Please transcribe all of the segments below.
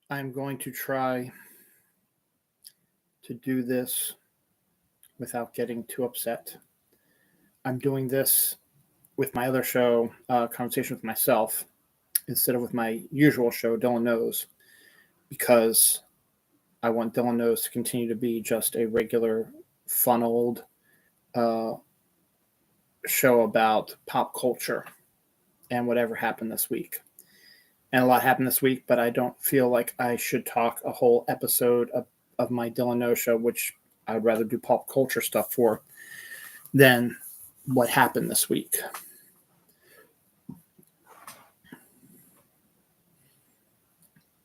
I'm going to try to do this without getting too upset. I'm doing this with my other show, Conversation with Myself, instead of with my usual show, Dylan Knows, because I want Dylan Knows to continue to be just a regular, funneled uh, show about pop culture and whatever happened this week. And a lot happened this week, but I don't feel like I should talk a whole episode of my Dylan Knows show, which I'd rather do pop culture stuff for, than what happened this week.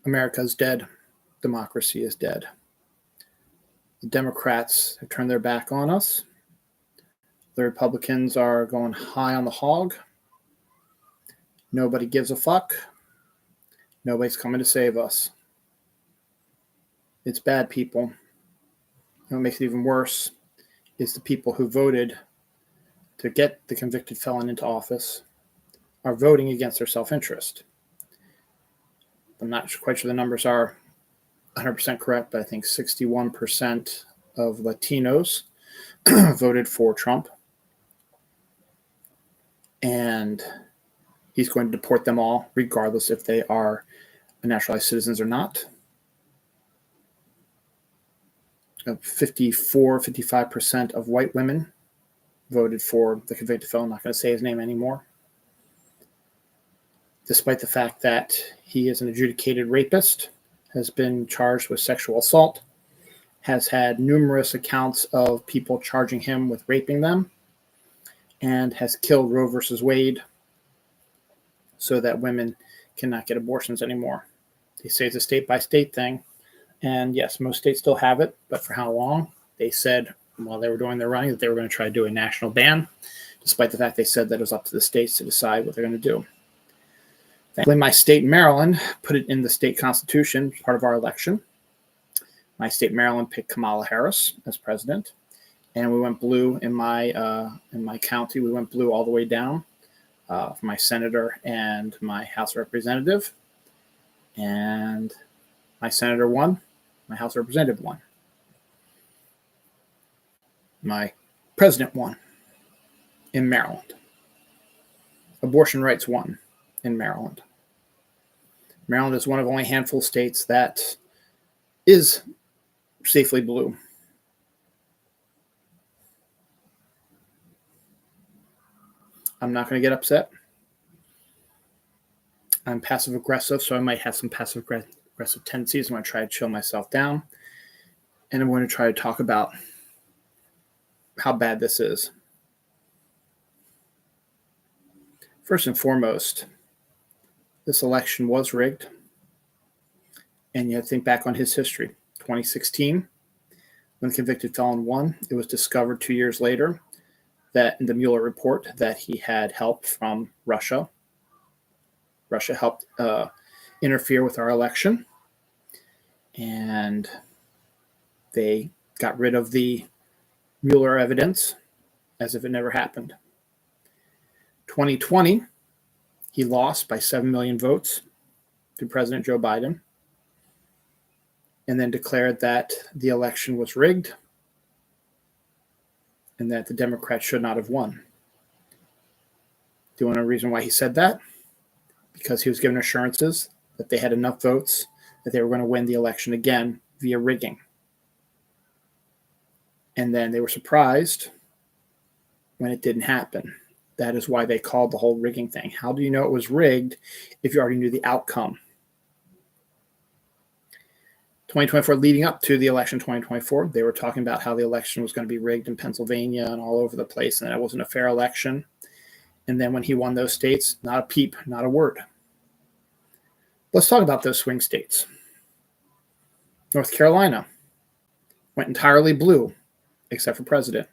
America's dead. Democracy is dead. The Democrats have turned their back on us. The Republicans are going high on the hog. Nobody gives a fuck. Nobody's coming to save us. It's bad, people. And what makes it even worse is the people who voted to get the convicted felon into office are voting against their self-interest. I'm not quite sure the numbers are 100% correct, but I think 61% of Latinos voted for Trump. And he's going to deport them all, regardless if they are naturalized citizens or not. 55% of white women voted for the convicted felon. I'm not going to say his name anymore. Despite the fact that he is an adjudicated rapist, has been charged with sexual assault, has had numerous accounts of people charging him with raping them, and has killed Roe versus Wade so that women cannot get abortions anymore. They say it's a state-by-state thing, and yes, most states still have it, but for how long? They said while they were doing their running that they were going to try to do a national ban, despite the fact they said that it was up to the states to decide what they're going to do. Thankfully, my state, Maryland, put it in the state constitution, part of our election. My state, Maryland, picked Kamala Harris as president, and we went blue in my county. We went blue all the way down for my senator and my House representative, and my senator won. My House representative won. My president won in Maryland. Abortion rights won in Maryland. Maryland is one of only a handful of states that is safely blue. I'm not going to get upset. I'm passive aggressive, so I might have some passive aggressive tendencies. I'm going to try to chill myself down, and I'm going to try to talk about how bad this is. First and foremost, this election was rigged, and you have to think back on his history. 2016, when the convicted felon won, it was discovered 2 years later that in the Mueller report that he had help from Russia. Russia helped interfere with our election, and they got rid of the Mueller evidence as if it never happened. 2020, he lost by 7 million votes to President Joe Biden, and then declared that the election was rigged and that the Democrats should not have won. Do you want to know a reason why he said that? Because he was given assurances that they had enough votes that they were going to win the election again via rigging. And then they were surprised when it didn't happen. That is why they called the whole rigging thing. How do you know it was rigged if you already knew the outcome? 2024, leading up to the election 2024, they were talking about how the election was going to be rigged in Pennsylvania and all over the place, and that it wasn't a fair election. And then when he won those states, not a peep, not a word. Let's talk about those swing states. North Carolina went entirely blue, except for president.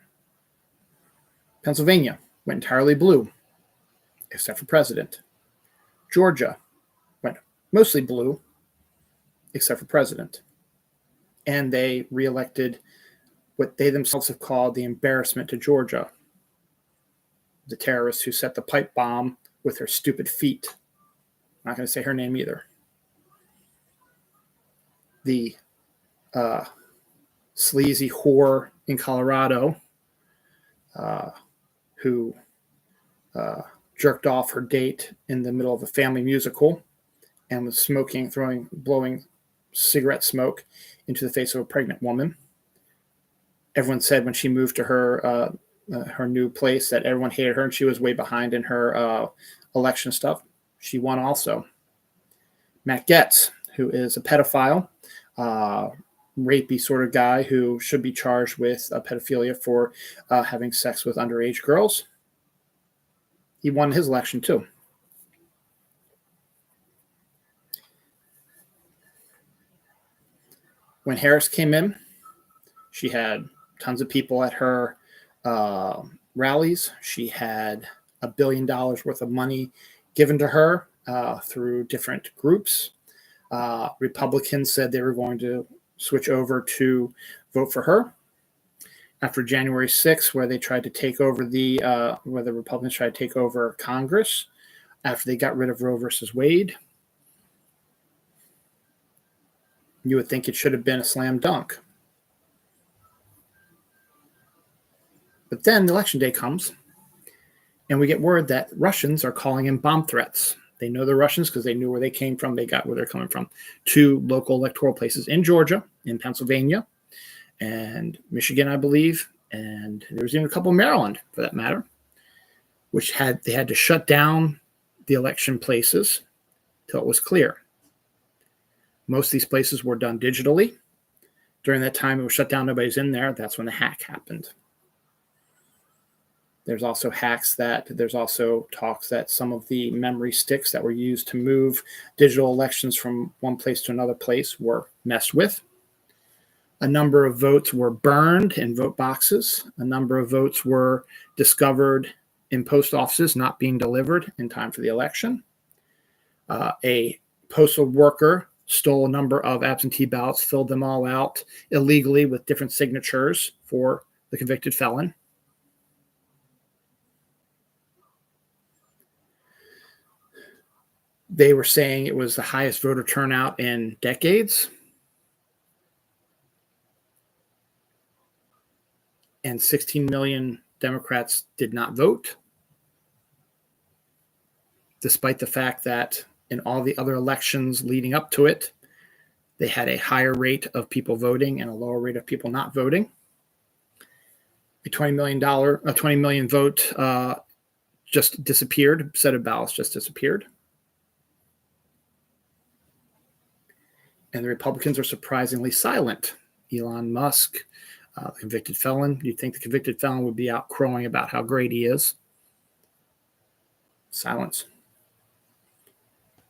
Pennsylvania went entirely blue, except for president. Georgia went mostly blue, except for president. And they reelected what they themselves have called the embarrassment to Georgia, the terrorist who set the pipe bomb with her stupid feet. I'm not going to say her name either. the sleazy whore in Colorado who jerked off her date in the middle of a family musical and was blowing cigarette smoke into the face of a pregnant woman. Everyone said when she moved to her new place that everyone hated her and she was way behind in her election stuff. She won also. Matt Gaetz, who is a pedophile, rapey sort of guy who should be charged with pedophilia for having sex with underage girls. He won his election too. When Harris came in, she had tons of people at her rallies. She had $1 billion worth of money given to her through different groups. Republicans said they were going to switch over to vote for her. After January 6th, where they tried to take over where the Republicans tried to take over Congress, after they got rid of Roe versus Wade, you would think it should have been a slam dunk. But then election day comes, and we get word that Russians are calling in bomb threats. They know they're Russians because they knew where they came from. They got where they're coming from. 2 local electoral places in Georgia, in Pennsylvania, and Michigan, I believe, and there was even a couple in Maryland, for that matter, which they had to shut down the election places till it was clear. Most of these places were done digitally. During that time, it was shut down. Nobody's in there. That's when the hack happened. There's also talks that some of the memory sticks that were used to move digital elections from one place to another place were messed with. A number of votes were burned in vote boxes. A number of votes were discovered in post offices not being delivered in time for the election. A postal worker stole a number of absentee ballots, filled them all out illegally with different signatures for the convicted felon. They were saying it was the highest voter turnout in decades. And 16 million Democrats did not vote, despite the fact that in all the other elections leading up to it, they had a higher rate of people voting and a lower rate of people not voting. A $20 million vote just disappeared. Set of ballots just disappeared. And the Republicans are surprisingly silent. Elon Musk, the convicted felon. You'd think the convicted felon would be out crowing about how great he is. Silence.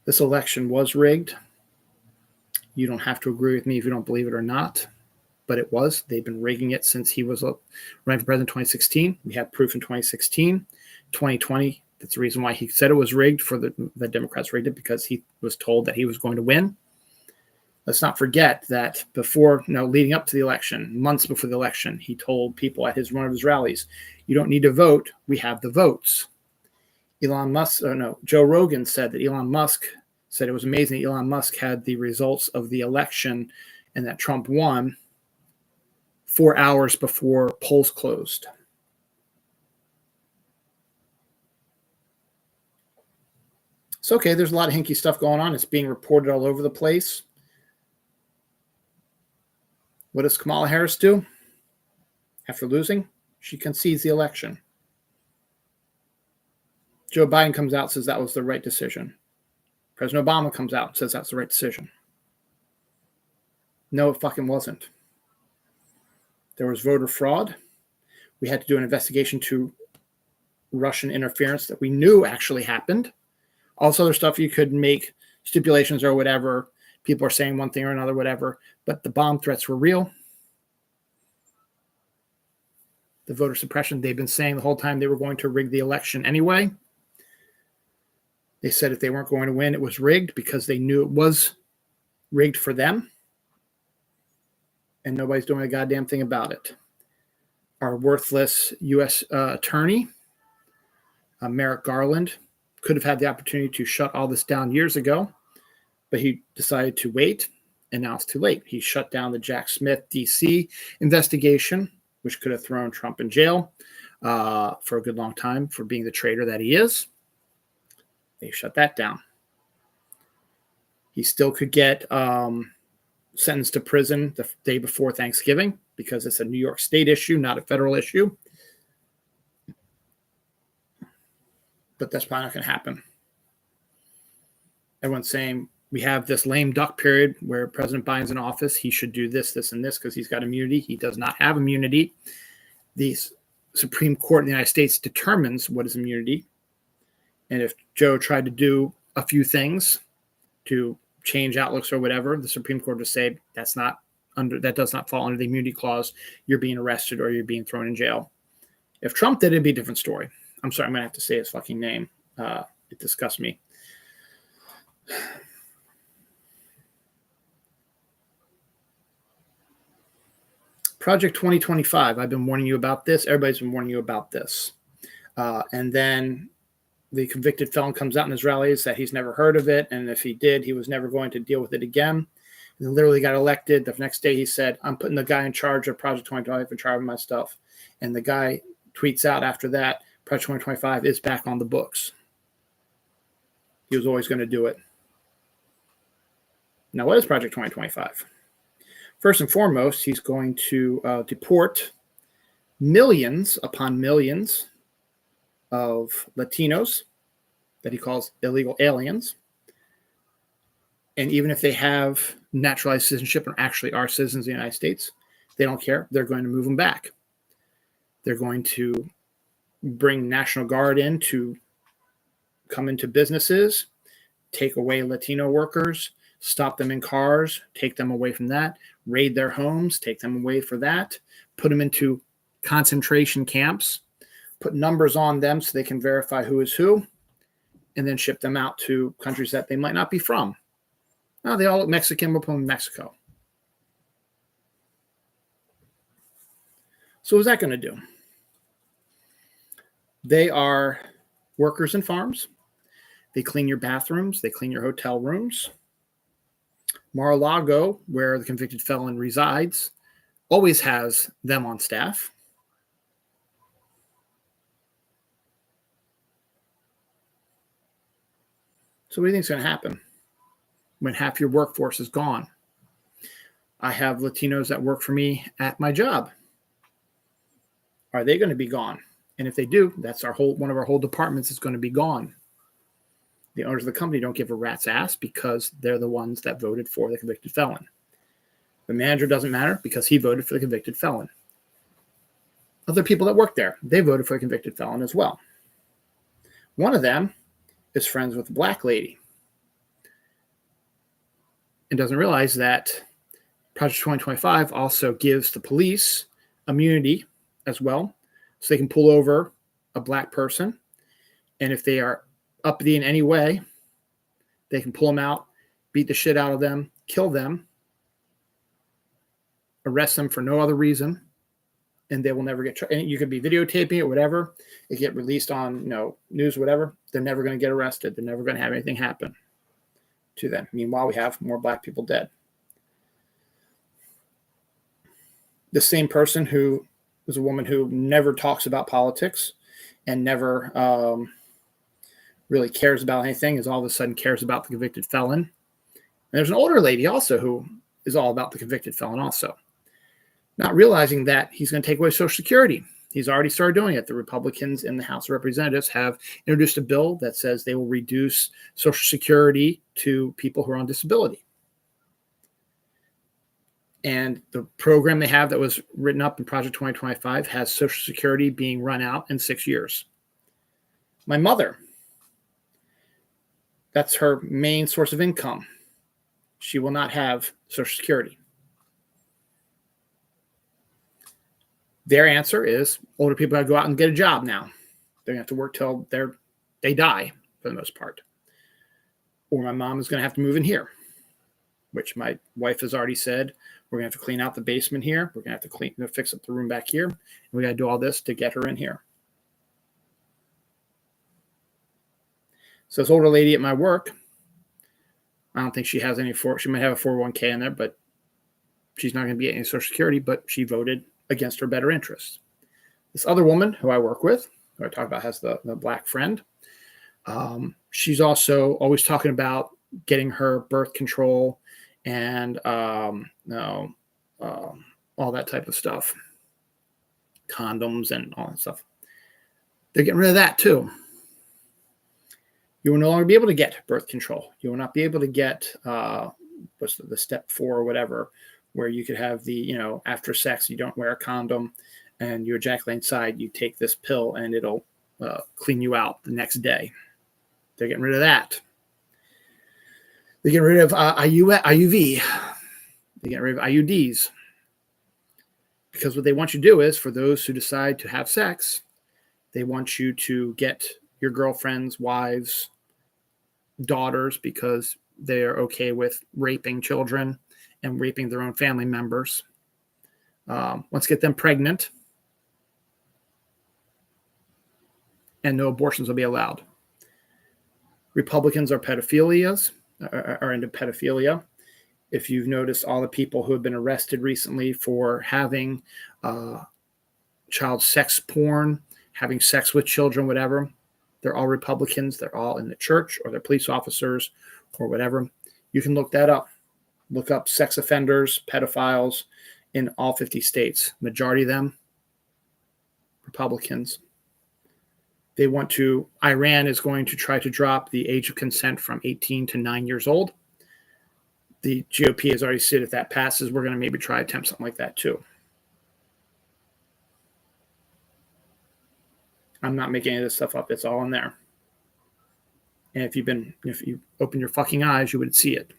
This election was rigged. You don't have to agree with me if you don't believe it or not, but it was. They've been rigging it since he was running for president in 2016. We have proof in 2016. 2020, that's the reason why he said it was rigged. The Democrats rigged it because he was told that he was going to win. Let's not forget that leading up to the election, months before the election, he told people at one of his rallies, you don't need to vote. We have the votes. Joe Rogan said that Elon Musk said it was amazing that Elon Musk had the results of the election and that Trump won 4 hours before polls closed. It's okay. There's a lot of hinky stuff going on. It's being reported all over the place. What does Kamala Harris do? After losing, she concedes the election. Joe Biden comes out and says that was the right decision. President Obama comes out and says that's the right decision. No, it fucking wasn't. There was voter fraud. We had to do an investigation to Russian interference that we knew actually happened. All this other stuff you could make stipulations or whatever. People are saying one thing or another, whatever. But the bomb threats were real. The voter suppression, they've been saying the whole time they were going to rig the election anyway. They said if they weren't going to win, it was rigged because they knew it was rigged for them. And nobody's doing a goddamn thing about it. Our worthless U.S. attorney, Merrick Garland, could have had the opportunity to shut all this down years ago, but he decided to wait. and now it's too late. He shut down the Jack Smith DC investigation, which could have thrown Trump in jail for a good long time for being the traitor that he is. They shut that down. He still could get sentenced to prison the day before Thanksgiving because it's a New York State issue, not a federal issue. But that's probably not going to happen. Everyone's saying we have this lame duck period where President Biden's in office. He should do this, this, and this because he's got immunity. He does not have immunity. The Supreme Court in the United States determines what is immunity. And if Joe tried to do a few things to change outlooks or whatever, the Supreme Court would say that does not fall under the immunity clause. You're being arrested or you're being thrown in jail. If Trump did, it'd be a different story. I'm sorry, I'm going to have to say his fucking name. It disgusts me. Project 2025. I've been warning you about this. Everybody's been warning you about this. And then the convicted felon comes out in his rallies that he's never heard of it. And if he did, he was never going to deal with it again. And literally got elected. The next day he said, I'm putting the guy in charge of Project 2025 in charge of my stuff. And the guy tweets out after that, Project 2025 is back on the books. He was always going to do it. Now, what is Project 2025? First and foremost, he's going to deport millions upon millions of Latinos that he calls illegal aliens. And even if they have naturalized citizenship and actually are citizens of the United States, they don't care. They're going to move them back. They're going to bring National Guard in to come into businesses, take away Latino workers, stop them in cars, take them away from that, raid their homes, take them away for that, put them into concentration camps, put numbers on them so they can verify who is who, and then ship them out to countries that they might not be from. Now they all look Mexican, we'll put them in Mexico. So what's that going to do? They are workers in farms. They clean your bathrooms. They clean your hotel rooms. Mar-a-Lago, where the convicted felon resides, always has them on staff. So what do you think is going to happen when half your workforce is gone? I have Latinos that work for me at my job. Are they going to be gone? And if they do, that's one of our whole departments is going to be gone. The owners of the company don't give a rat's ass because they're the ones that voted for the convicted felon. The manager doesn't matter because he voted for the convicted felon. Other people that work there, they voted for the convicted felon as well. One of them is friends with a black lady and doesn't realize that Project 2025 also gives the police immunity as well, so they can pull over a black person. And if they are uppity in any way, they can pull them out, beat the shit out of them, kill them, arrest them for no other reason, and they will never get and you could be videotaping it, whatever. It get released on news, whatever. They're never going to get arrested. They're never going to have anything happen to them. Meanwhile, we have more black people dead. The same person who is a woman who never talks about politics and never really cares about anything is all of a sudden cares about the convicted felon. And there's an older lady also who is all about the convicted felon also. Not realizing that he's going to take away Social Security. He's already started doing it. The Republicans in the House of Representatives have introduced a bill that says they will reduce Social Security to people who are on disability. And the program they have that was written up in Project 2025 has Social Security being run out in 6 years. My mother, that's her main source of income. She will not have Social Security. Their answer is older people got to go out and get a job now. They're going to have to work till they die for the most part. Or my mom is going to have to move in here, which my wife has already said, we're going to have to clean out the basement here. We're going to have to fix up the room back here. And we got to do all this to get her in here. So this older lady at my work, I don't think she has any she might have a 401k in there, but she's not going to be getting any Social Security, but she voted against her better interests. This other woman who I work with, who I talk about, has the black friend. She's also always talking about getting her birth control and all that type of stuff, condoms and all that stuff. They're getting rid of that too. You will no longer be able to get birth control. You will not be able to get what's the step 4 or whatever, where you could have the, after sex, you don't wear a condom and you ejaculate inside, you take this pill and it'll clean you out the next day. They're getting rid of that. They're getting rid of IUV. They're getting rid of IUDs. Because what they want you to do is, for those who decide to have sex, they want you to get your girlfriends, wives, daughters, because they're okay with raping children and raping their own family members. Let's get them pregnant, and no abortions will be allowed. Republicans are pedophilias, are into pedophilia. If you've noticed, all the people who have been arrested recently for having child sex porn, having sex with children, whatever, they're all Republicans. They're all in the church, or they're police officers or whatever. You can look that up. Look up sex offenders, pedophiles in all 50 states. Majority of them, Republicans. Iran is going to try to drop the age of consent from 18 to 9 years old. The GOP has already said if that passes, we're going to maybe try to attempt something like that too. I'm not making any of this stuff up. It's all in there. And if you open your fucking eyes, you would see it.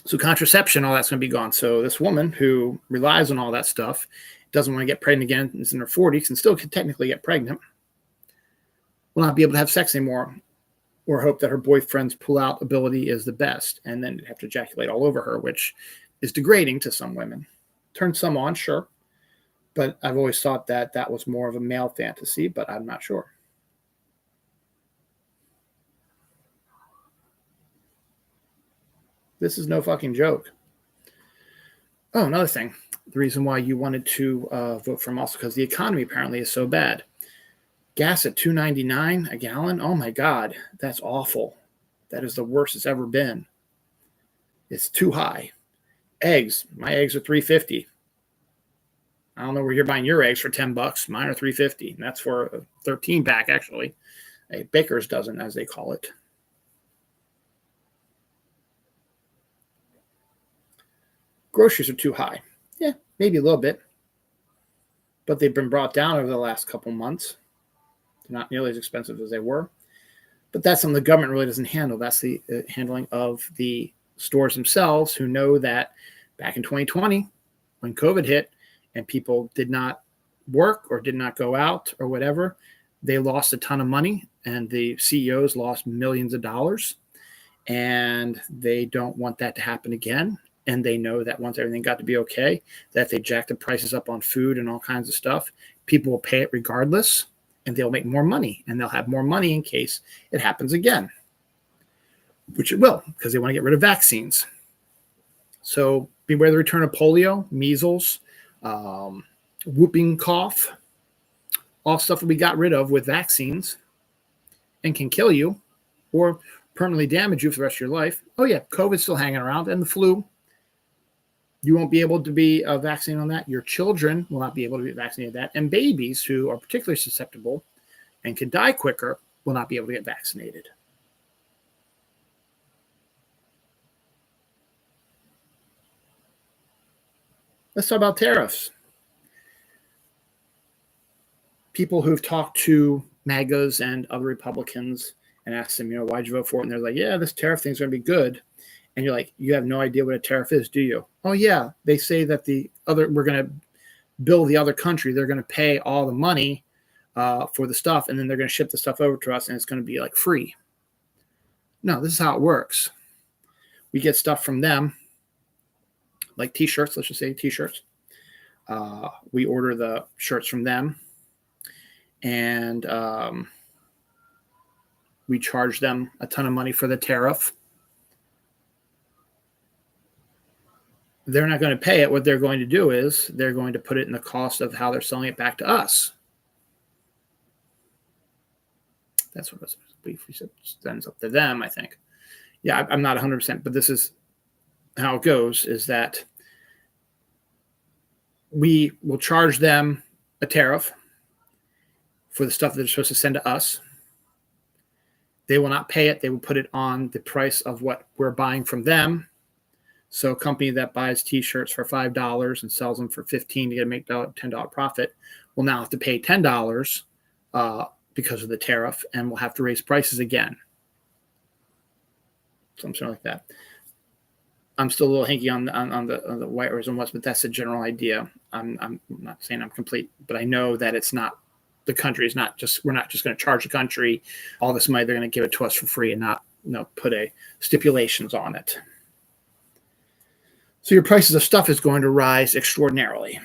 So contraception, all that's going to be gone. So this woman who relies on all that stuff, doesn't want to get pregnant again, is in her 40s and still can technically get pregnant, will not be able to have sex anymore, or hope that her boyfriend's pull-out ability is the best, and then have to ejaculate all over her, which is degrading to some women. Turns some on, sure. But I've always thought that that was more of a male fantasy, but I'm not sure. This is no fucking joke. Oh, another thing. The reason why you wanted to vote for him also because the economy apparently is so bad. Gas at $2.99 a gallon. Oh my God, that's awful. That is the worst it's ever been. It's too high. Eggs. My eggs are $3.50. I don't know where you're buying your eggs for $10. Mine are $3.50. And that's for a 13 pack, actually. A baker's dozen, as they call it. Groceries are too high. Yeah, maybe a little bit. But they've been brought down over the last couple months. They're not nearly as expensive as they were. But that's something the government really doesn't handle. That's the handling of the stores themselves, who know that back in 2020, when COVID hit and people did not work or did not go out or whatever, they lost a ton of money, and the CEOs lost millions of dollars. And they don't want that to happen again. And they know that once everything got to be okay, that if they jack the prices up on food and all kinds of stuff, people will pay it regardless, and they'll make more money, and they'll have more money in case it happens again, which it will, because they want to get rid of vaccines. So beware the return of polio, measles, whooping cough, all stuff that we got rid of with vaccines and can kill you or permanently damage you for the rest of your life. Oh yeah, COVID's still hanging around, and the flu. You won't be able to be vaccinated on that. Your children will not be able to be vaccinated on that. And babies who are particularly susceptible and can die quicker will not be able to get vaccinated. Let's talk about tariffs. People who've talked to MAGAs and other Republicans and asked them, why'd you vote for it? And they're like, yeah, this tariff thing's going to be good. And you're like, you have no idea what a tariff is, do you? Oh, yeah. They say that we're going to bill the other country. They're going to pay all the money for the stuff, and then they're going to ship the stuff over to us, and it's going to be like free. No, this is how it works. We get stuff from them, like T-shirts. Let's just say T-shirts. We order the shirts from them, and we charge them a ton of money for the tariff. They're not going to pay it. What they're going to do is they're going to put it in the cost of how they're selling it back to us. That's what we said. Ends up to them, I think. Yeah, I'm not 100%, but this is how it goes, is that we will charge them a tariff for the stuff that they're supposed to send to us. They will not pay it. They will put it on the price of what we're buying from them. So a company that buys T-shirts for $5 and sells them for $15 to make a $10 profit will now have to pay $10 because of the tariff, and will have to raise prices again. Something like that. I'm still a little hanky on the white rose and west, but that's a general idea. I'm not saying I'm complete, but I know that it's not, the country is not just, we're not just going to charge the country all this money. They're going to give it to us for free and not, put stipulations on it. So your prices of stuff is going to rise extraordinarily.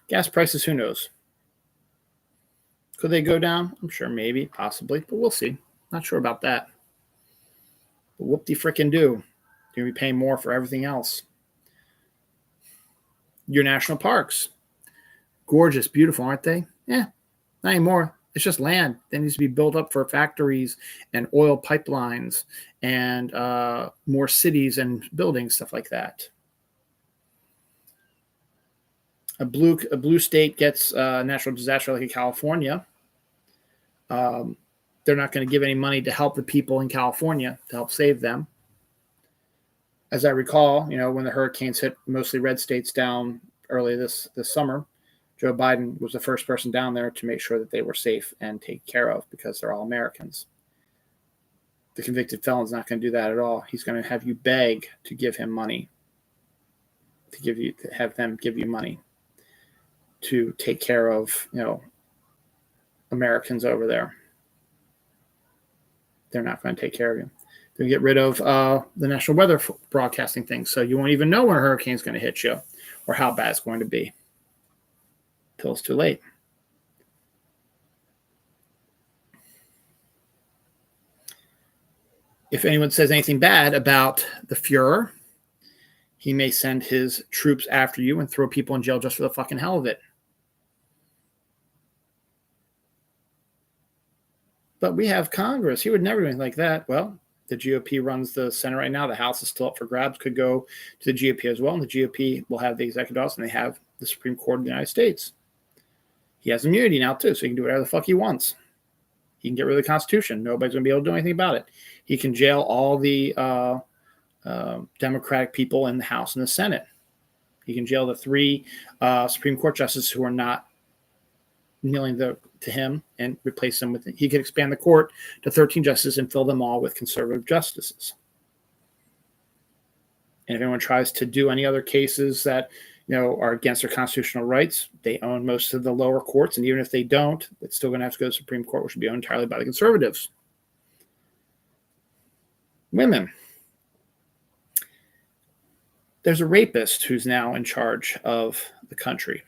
Gas prices, who knows? Could they go down? I'm sure, maybe, possibly, but we'll see. Not sure about that. But whoop-de-frickin' do. You're going to be paying more for everything else. Your national parks. Gorgeous, beautiful, aren't they? Yeah, not anymore. It's just land that needs to be built up for factories and oil pipelines and more cities and buildings, stuff like that. A blue state gets a natural disaster like in California. They're not going to give any money to help the people in California to help save them. As I recall, when the hurricanes hit mostly red states down early this summer, Joe Biden was the first person down there to make sure that they were safe and taken care of because they're all Americans. The convicted felon's not going to do that at all. He's going to have you beg to give him money, to have them give you money to take care of, Americans over there. They're not going to take care of you. They're going to get rid of the national weather broadcasting thing, so you won't even know when a hurricane's going to hit you or how bad it's going to be till it's too late. If anyone says anything bad about the Fuhrer, he may send his troops after you and throw people in jail just for the fucking hell of it. But we have Congress. He would never do anything like that. Well, the GOP runs the Senate right now. The House is still up for grabs. Could go to the GOP as well. And the GOP will have the executive office, and they have the Supreme Court of the United States. He has immunity now, too, so he can do whatever the fuck he wants. He can get rid of the Constitution. Nobody's going to be able to do anything about it. He can jail all the Democratic people in the House and the Senate. He can jail the 3 Supreme Court justices who are not kneeling to him and replace them with. He could expand the court to 13 justices and fill them all with conservative justices. And if anyone tries to do any other cases that are against their constitutional rights, they own most of the lower courts, and even if they don't, it's still going to have to go to the Supreme Court, which would be owned entirely by the conservatives. Women. There's a rapist who's now in charge of the country.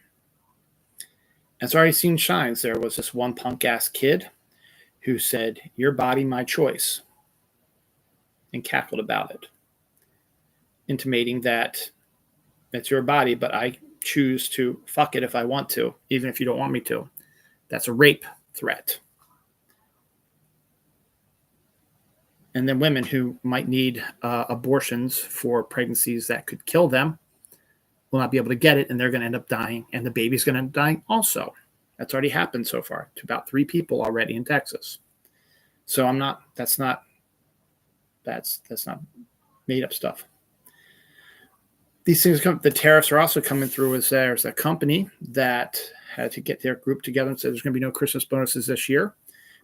And it's already seen shines. There was this one punk-ass kid who said, "Your body, my choice," and cackled about it, intimating that it's your body, but I choose to fuck it if I want to, even if you don't want me to. That's a rape threat. And then women who might need abortions for pregnancies that could kill them will not be able to get it, and they're going to end up dying, and the baby's going to end up dying also. That's already happened so far to about 3 people already in Texas. So that's not made up stuff. These things the tariffs are also coming through as there's a company that had to get their group together and said there's going to be no Christmas bonuses this year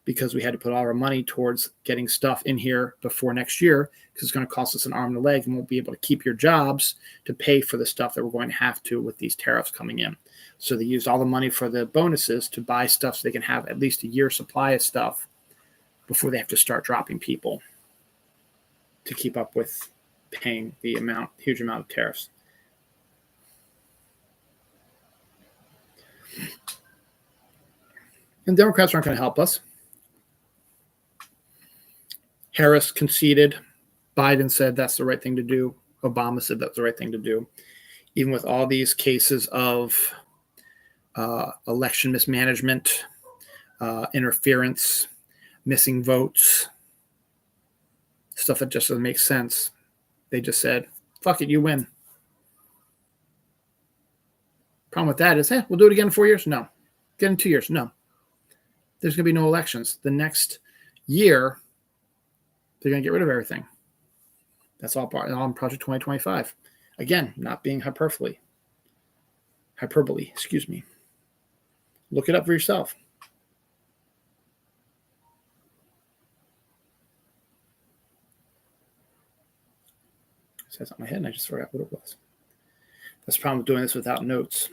because we had to put all our money towards getting stuff in here before next year because it's going to cost us an arm and a leg and won't be able to keep your jobs to pay for the stuff that we're going to have to with these tariffs coming in. So they used all the money for the bonuses to buy stuff so they can have at least a year's supply of stuff before they have to start dropping people to keep up with paying the huge amount of tariffs. And Democrats aren't going to help us. Harris conceded. Biden said that's the right thing to do. Obama said that's the right thing to do. Even with all these cases of election mismanagement, interference, missing votes, stuff that just doesn't make sense. They just said, fuck it, you win. Problem with that is, we'll do it again in 4 years? No. Again in 2 years? No. There's going to be no elections. The next year, they're going to get rid of everything. That's all on Project 2025. Again, not being hyperbole. Excuse me. Look it up for yourself. It says on my head and I just forgot what it was. That's the problem with doing this without notes.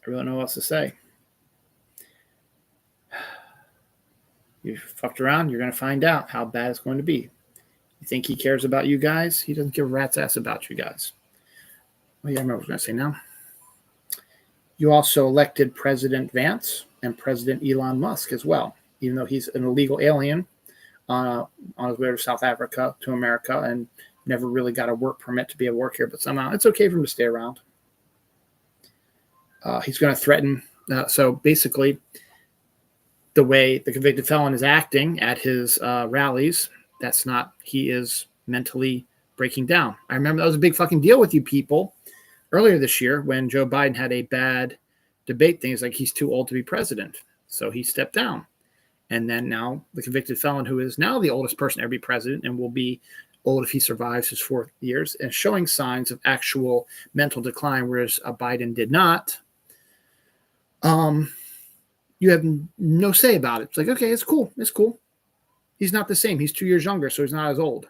I really don't know what else to say. You fucked around, you're going to find out how bad it's going to be. You think he cares about you guys? He doesn't give a rat's ass about you guys. Oh, yeah, I remember what I was going to say now. You also elected President Vance and President Elon Musk as well, even though he's an illegal alien on his way to South Africa to America and never really got a work permit to be able to work here, but somehow it's okay for him to stay around. He's going to threaten. So basically, the way the convicted felon is acting at his rallies, that's not, he is mentally breaking down. I remember that was a big fucking deal with you people earlier this year when Joe Biden had a bad debate thing. It's like he's too old to be president. So he stepped down. And then now the convicted felon, who is now the oldest person to ever be president and will be old if he survives his 4 years, and showing signs of actual mental decline, whereas Biden did not. You have no say about it. It's like, okay, it's cool. It's cool. He's not the same. He's 2 years younger, so he's not as old.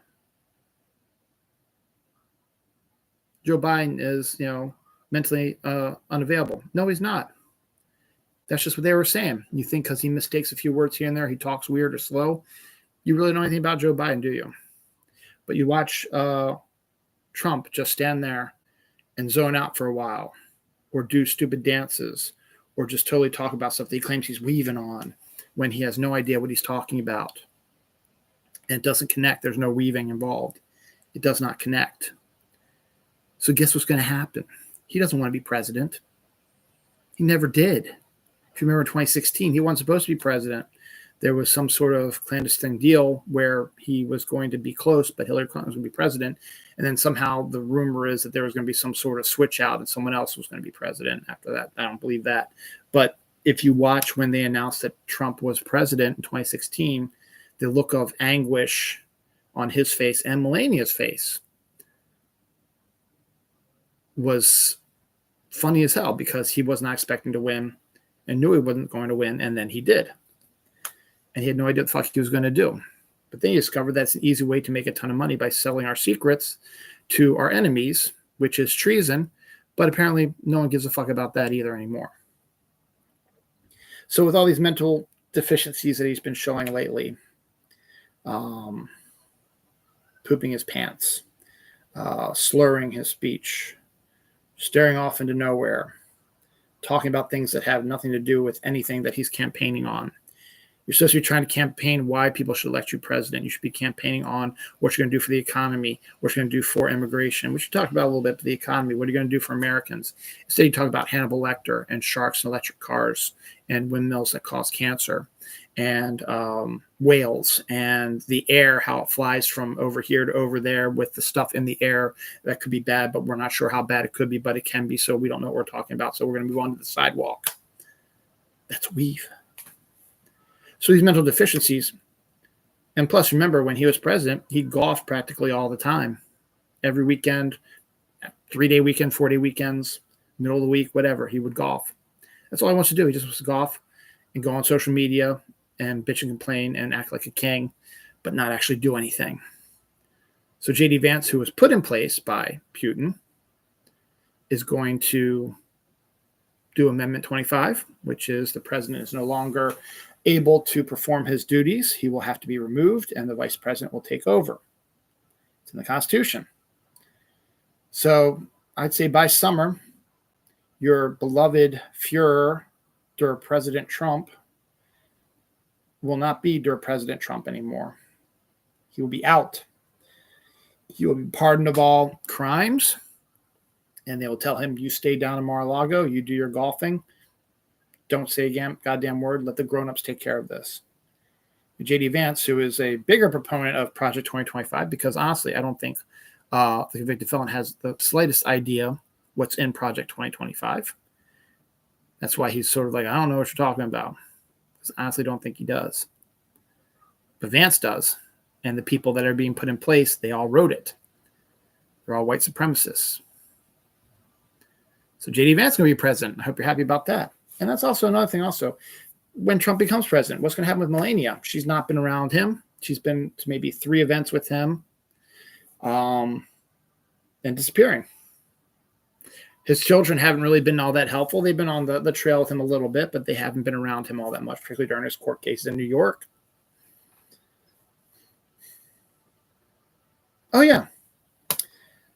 Joe Biden is, mentally unavailable. No, he's not. That's just what they were saying. You think because he mistakes a few words here and there, he talks weird or slow. You really don't know anything about Joe Biden, do you? But you watch Trump just stand there and zone out for a while or do stupid dances or just totally talk about stuff that he claims he's weaving on when he has no idea what he's talking about. And it doesn't connect. There's no weaving involved. It does not connect. So guess what's going to happen? He doesn't want to be president. He never did. If you remember in 2016, he wasn't supposed to be president. There was some sort of clandestine deal where he was going to be close, but Hillary Clinton was going to be president. And then somehow the rumor is that there was going to be some sort of switch out and someone else was going to be president after that. I don't believe that. But if you watch when they announced that Trump was president in 2016, the look of anguish on his face and Melania's face was funny as hell because he was not expecting to win and knew he wasn't going to win, and then he did. And he had no idea what the fuck he was going to do. But then he discovered that's an easy way to make a ton of money by selling our secrets to our enemies, which is treason. But apparently no one gives a fuck about that either anymore. So with all these mental deficiencies that he's been showing lately, pooping his pants, slurring his speech, staring off into nowhere, talking about things that have nothing to do with anything that he's campaigning on. You're supposed to be trying to campaign why people should elect you president. You should be campaigning on what you're going to do for the economy, what you're going to do for immigration, which you talked about a little bit, but the economy, what are you going to do for Americans? Instead, you talk about Hannibal Lecter and sharks and electric cars and windmills that cause cancer and whales and the air, how it flies from over here to over there with the stuff in the air that could be bad, but we're not sure how bad it could be, but it can be, so we don't know what we're talking about. So we're going to move on to the sidewalk. That's weave. So these mental deficiencies, and plus, remember, when he was president, he golfed practically all the time. Every weekend, 3-day weekend, 4-day weekends, middle of the week, whatever, he would golf. That's all he wants to do. He just wants to golf and go on social media and bitch and complain and act like a king, but not actually do anything. So J.D. Vance, who was put in place by Putin, is going to do Amendment 25, which is the president is no longer able to perform his duties, he will have to be removed and the vice president will take over. It's in the Constitution. So I'd say by summer, your beloved Fuhrer, Der President Trump, will not be Der President Trump anymore. He will be out. He will be pardoned of all crimes, and they will tell him, you stay down in Mar-a-Lago, you do your golfing, don't say a goddamn word, let the grown-ups take care of this. J.D. Vance, who is a bigger proponent of Project 2025, because honestly, I don't think the convicted felon has the slightest idea what's in Project 2025. That's why he's sort of like, I don't know what you're talking about. Because I honestly don't think he does. But Vance does. And the people that are being put in place, they all wrote it. They're all white supremacists. So J.D. Vance is going to be president. I hope you're happy about that. And that's also another thing also. When Trump becomes president, what's going to happen with Melania? She's not been around him. She's been to maybe 3 events with him and disappearing. His children haven't really been all that helpful. They've been on the trail with him a little bit, but they haven't been around him all that much, particularly during his court cases in New York. Oh, yeah.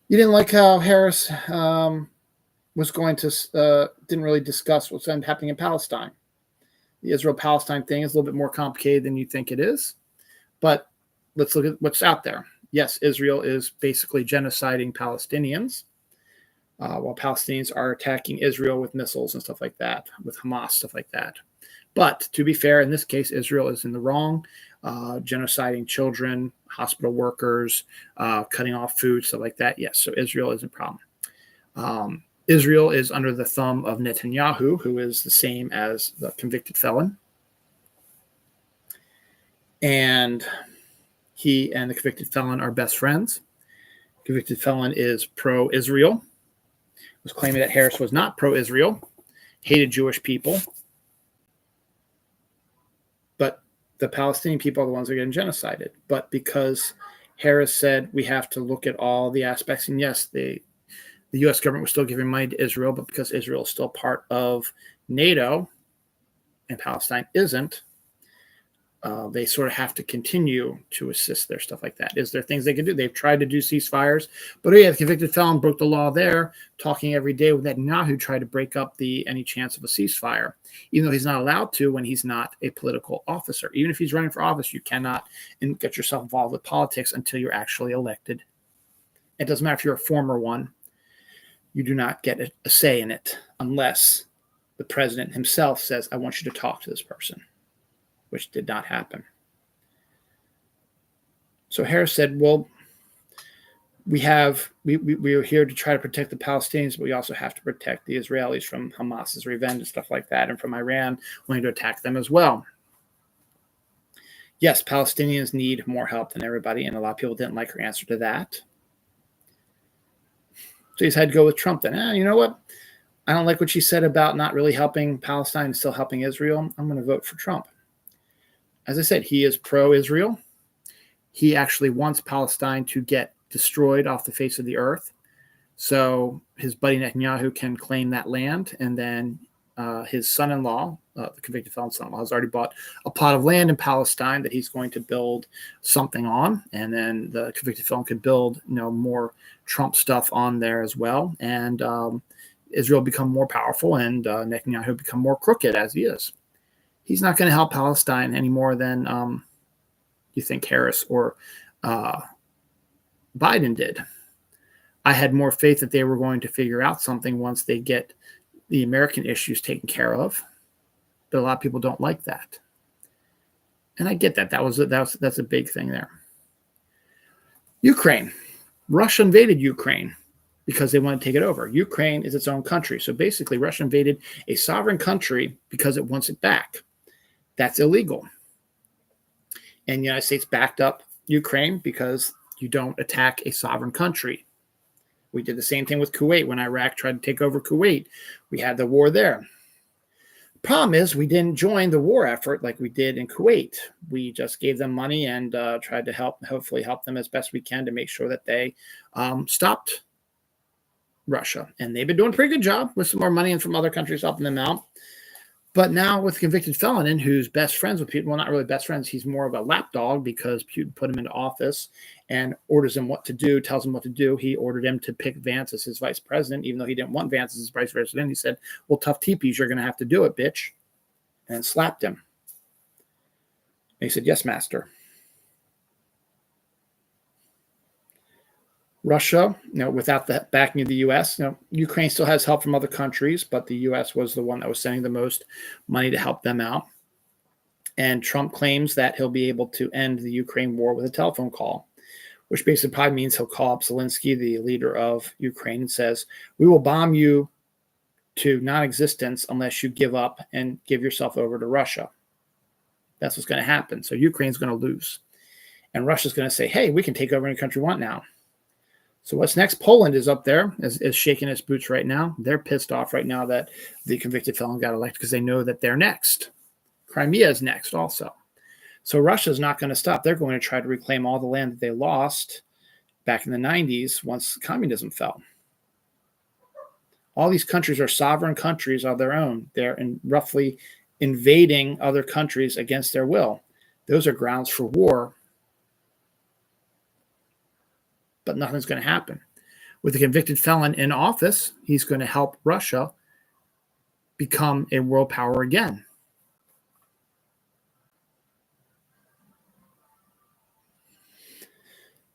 You didn't like how Harris was going to, didn't really discuss what's happening in Palestine. The Israel-Palestine thing is a little bit more complicated than you think it is. But let's look at what's out there. Yes, Israel is basically genociding Palestinians, while Palestinians are attacking Israel with missiles and stuff like that, with Hamas, stuff like that. But to be fair, in this case, Israel is in the wrong, genociding children, hospital workers, cutting off food, stuff like that. Yes, so Israel is a problem. Israel is under the thumb of Netanyahu, who is the same as the convicted felon. And he and the convicted felon are best friends. Convicted felon is pro-Israel. Was claiming that Harris was not pro-Israel, hated Jewish people. But the Palestinian people are the ones that are getting genocided. But because Harris said we have to look at all the aspects, and yes, the U.S. government was still giving money to Israel, but because Israel is still part of NATO and Palestine isn't, they sort of have to continue to assist their stuff like that. Is there things they can do? They've tried to do ceasefires, but the convicted felon broke the law there, talking every day with Netanyahu, tried to break up any chance of a ceasefire, even though he's not allowed to when he's not a political officer. Even if he's running for office, you cannot get yourself involved with politics until you're actually elected. It doesn't matter if you're a former one. You do not get a say in it unless the president himself says, I want you to talk to this person, which did not happen. So Harris said, well, we are here to try to protect the Palestinians, but we also have to protect the Israelis from Hamas's revenge and stuff like that, and from Iran wanting to attack them as well. Yes, Palestinians need more help than everybody, and a lot of people didn't like her answer to that. So he's had to go with Trump then. You know what? I don't like what she said about not really helping Palestine and still helping Israel. I'm going to vote for Trump. As I said, he is pro-Israel. He actually wants Palestine to get destroyed off the face of the earth. So his buddy Netanyahu can claim that land. And then his son-in-law, the convicted felon son-in-law, has already bought a plot of land in Palestine that he's going to build something on. And then the convicted felon could build, more Trump stuff on there as well. And Israel become more powerful and Netanyahu become more crooked as he is. He's not going to help Palestine any more than you think Harris or Biden did. I had more faith that they were going to figure out something once they get the American issues taken care of. But a lot of people don't like that. And I get that. That's a big thing there. Ukraine. Russia invaded Ukraine because they want to take it over. Ukraine is its own country. So basically, Russia invaded a sovereign country because it wants it back. That's illegal. And the United States backed up Ukraine because you don't attack a sovereign country. We did the same thing with Kuwait when Iraq tried to take over Kuwait. We had the war there. Problem is, we didn't join the war effort like we did in Kuwait. We just gave them money and tried to hopefully help them as best we can to make sure that they stopped Russia. And they've been doing a pretty good job with some more money and from other countries helping them out. But now with convicted felon who's best friends with Putin, well, not really best friends, he's more of a lapdog because Putin put him into office and orders him what to do, tells him what to do. He ordered him to pick Vance as his vice president, even though he didn't want Vance as his vice president. He said, well, tough teepees, you're going to have to do it, bitch. And slapped him. And he said, yes, master. Russia, without the backing of the U.S., Ukraine still has help from other countries, but the U.S. was the one that was sending the most money to help them out. And Trump claims that he'll be able to end the Ukraine war with a telephone call, which basically probably means he'll call up Zelensky, the leader of Ukraine, and says, we will bomb you to non-existence unless you give up and give yourself over to Russia. That's what's going to happen. So Ukraine's going to lose. And Russia's going to say, hey, we can take over any country we want now. So what's next? Poland is up there, is shaking its boots right now. They're pissed off right now that the convicted felon got elected because they know that they're next. Crimea is next also. So Russia's not going to stop. They're going to try to reclaim all the land that they lost back in the 90s once communism fell. All these countries are sovereign countries of their own. They're roughly invading other countries against their will. Those are grounds for war. But nothing's going to happen. With a convicted felon in office, he's going to help Russia become a world power again.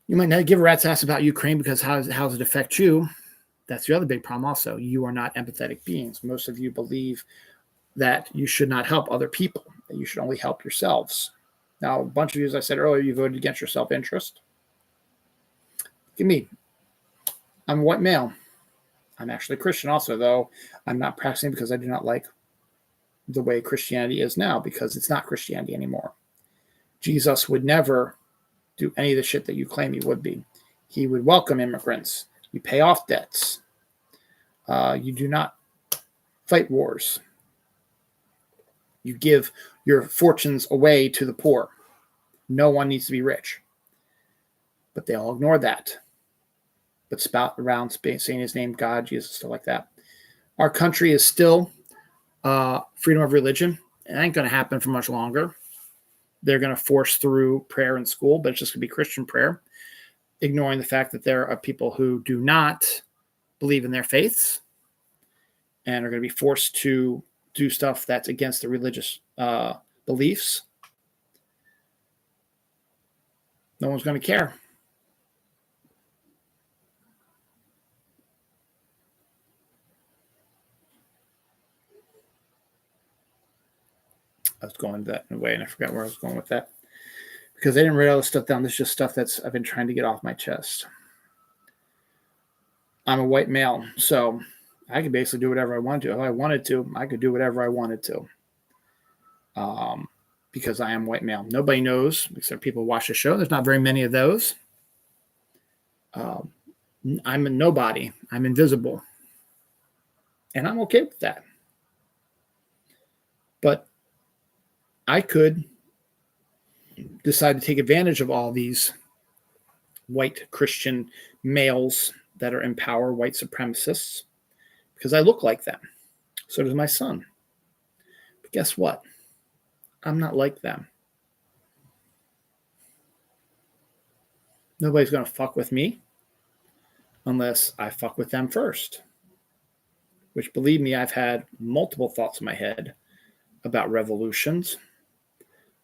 You might not give a rat's ass about Ukraine because how does it affect you? That's the other big problem also. You are not empathetic beings. Most of you believe that you should not help other people, that you should only help yourselves. Now, a bunch of you, as I said earlier, you voted against your self-interest. Look at me. I'm a white male. I'm actually a Christian also, though I'm not practicing because I do not like the way Christianity is now, because it's not Christianity anymore. Jesus would never do any of the shit that you claim he would be. He would welcome immigrants. You pay off debts. You do not fight wars. You give your fortunes away to the poor. No one needs to be rich. But they all ignore that. But spout around saying his name, God, Jesus, stuff like that. Our country is still freedom of religion. It ain't going to happen for much longer. They're going to force through prayer in school, but it's just going to be Christian prayer, ignoring the fact that there are people who do not believe in their faiths and are going to be forced to do stuff that's against the religious beliefs. No one's going to care. I was going that way, and I forgot where I was going with that. Because I didn't write all this stuff down. This is just stuff I've been trying to get off my chest. I'm a white male, so I could basically do whatever I wanted to. If I wanted to, I could do whatever I wanted to. Because I am white male. Nobody knows, except people who watch the show. There's not very many of those. I'm a nobody. I'm invisible. And I'm okay with that. But I could decide to take advantage of all these white Christian males that are in power, white supremacists, because I look like them. So does my son. But guess what? I'm not like them. Nobody's going to fuck with me unless I fuck with them first. Which, believe me, I've had multiple thoughts in my head about revolutions,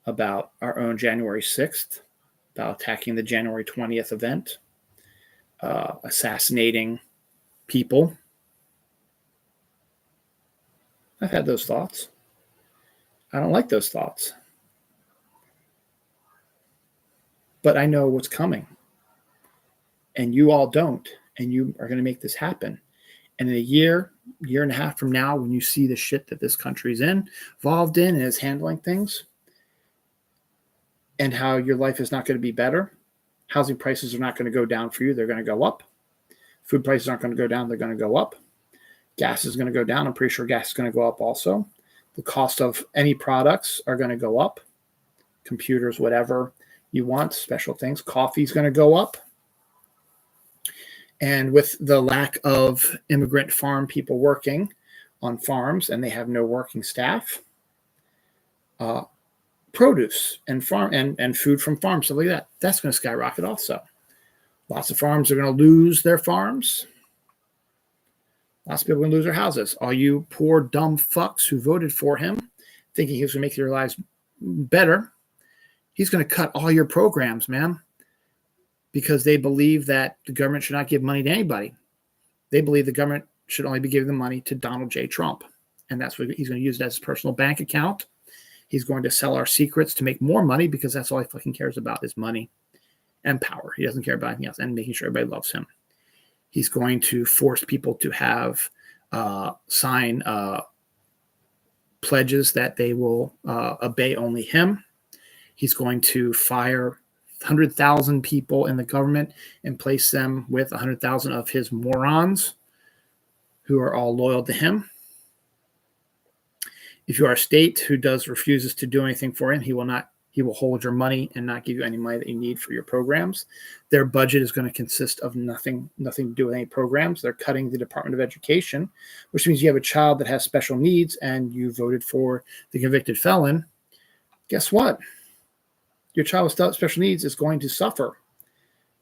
about our own January 6th, about attacking the January 20th event, assassinating people. I've had those thoughts. I don't like those thoughts. But I know what's coming. And you all don't. And you are going to make this happen. And in a year and a half from now, when you see the shit that this country's involved in and is handling things, and how your life is not going to be better, housing prices are not going to go down for you. They're going to go up. Food prices aren't going to go down. They're going to go up. Gas is going to go down. I'm pretty sure gas is going to go up also. The cost of any products are going to go up. Computers, whatever you want, special things. Coffee is going to go up. And with the lack of immigrant farm people working on farms, and they have no working staff, produce and farm and food from farms, stuff like that. That's going to skyrocket also. Lots of farms are going to lose their farms. Lots of people are going to lose their houses. All you poor, dumb fucks who voted for him, thinking he was going to make your lives better, he's going to cut all your programs, man, because they believe that the government should not give money to anybody. They believe the government should only be giving the money to Donald J. Trump. And that's what he's going to use it as his personal bank account. He's going to sell our secrets to make more money because that's all he fucking cares about is money and power. He doesn't care about anything else, and making sure everybody loves him. He's going to force people to have sign pledges that they will obey only him. He's going to fire 100,000 people in the government and place them with 100,000 of his morons who are all loyal to him. If you are a state who refuses to do anything for him, he will hold your money and not give you any money that you need for your programs. Their budget is going to consist of nothing to do with any programs. They're cutting the Department of Education, which means you have a child that has special needs and you voted for the convicted felon. Guess what? Your child with special needs is going to suffer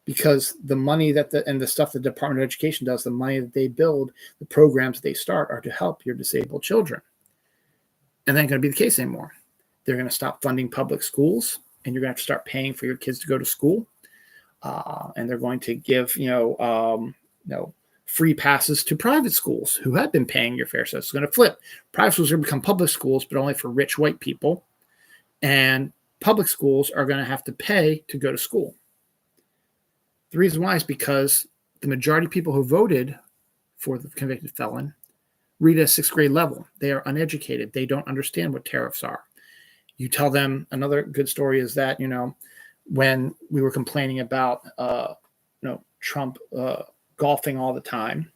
because the money and the stuff the Department of Education does, the money that they build, the programs that they start are to help your disabled children. And that ain't going to be the case anymore. They're going to stop funding public schools, and you're going to have to start paying for your kids to go to school. And they're going to give, free passes to private schools who had been paying your fare. So it's going to flip. Private schools are going to become public schools, but only for rich white people. And public schools are going to have to pay to go to school. The reason why is because the majority of people who voted for the convicted felon read at a sixth grade level. They are uneducated. They don't understand what tariffs are. You tell them, another good story is that, when we were complaining about, Trump golfing all the time,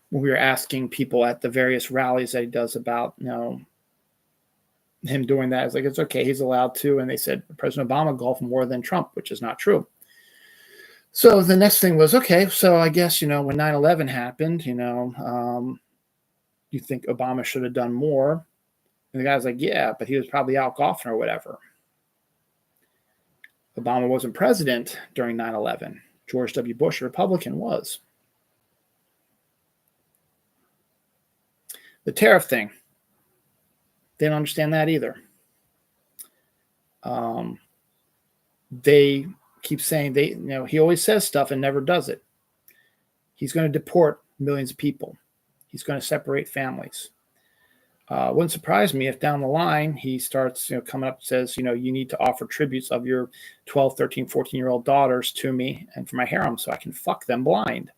when we were asking people at the various rallies that he does about, him doing that, it's like, it's okay, he's allowed to. And they said President Obama golfed more than Trump, which is not true. So the next thing was, okay, so I guess, when 9/11 happened, you think Obama should have done more? And the guy's like, yeah, but he was probably out golfing or whatever. Obama wasn't president during 9/11. George W. Bush, a Republican, was. The tariff thing, they don't understand that either. They keep saying he always says stuff and never does it. He's going to deport millions of people. He's going to separate families. Wouldn't surprise me if down the line he starts coming up and says, you need to offer tributes of your 12, 13, 14-year-old daughters to me and for my harem so I can fuck them blind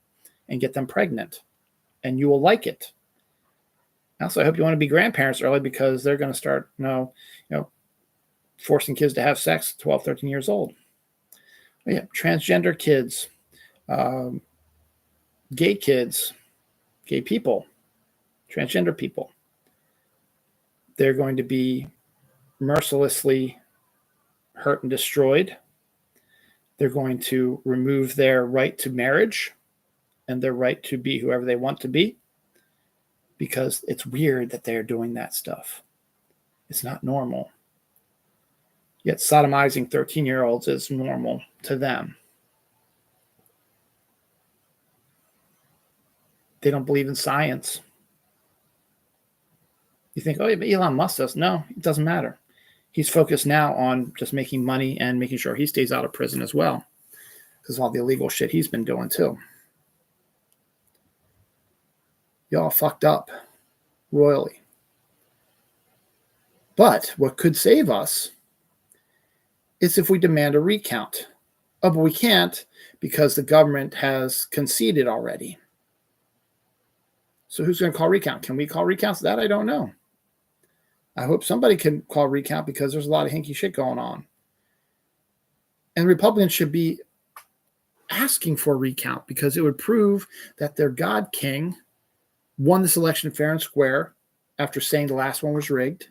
and get them pregnant. And you will like it. Also, I hope you want to be grandparents early because they're going to start forcing kids to have sex at 12, 13 years old. But yeah, transgender kids, gay kids, gay people, transgender people. They're going to be mercilessly hurt and destroyed. They're going to remove their right to marriage and their right to be whoever they want to be because it's weird that they're doing that stuff. It's not normal. Yet sodomizing 13-year-olds is normal to them. They don't believe in science. You think, oh, yeah, but Elon Musk does. No, it doesn't matter. He's focused now on just making money and making sure he stays out of prison as well because of all the illegal shit he's been doing too. Y'all fucked up royally. But what could save us is if we demand a recount. Oh, but we can't because the government has conceded already. So who's going to call recount? Can we call recounts? That I don't know. I hope somebody can call recount because there's a lot of hinky shit going on. And Republicans should be asking for a recount because it would prove that their God King won this election fair and square after saying the last one was rigged,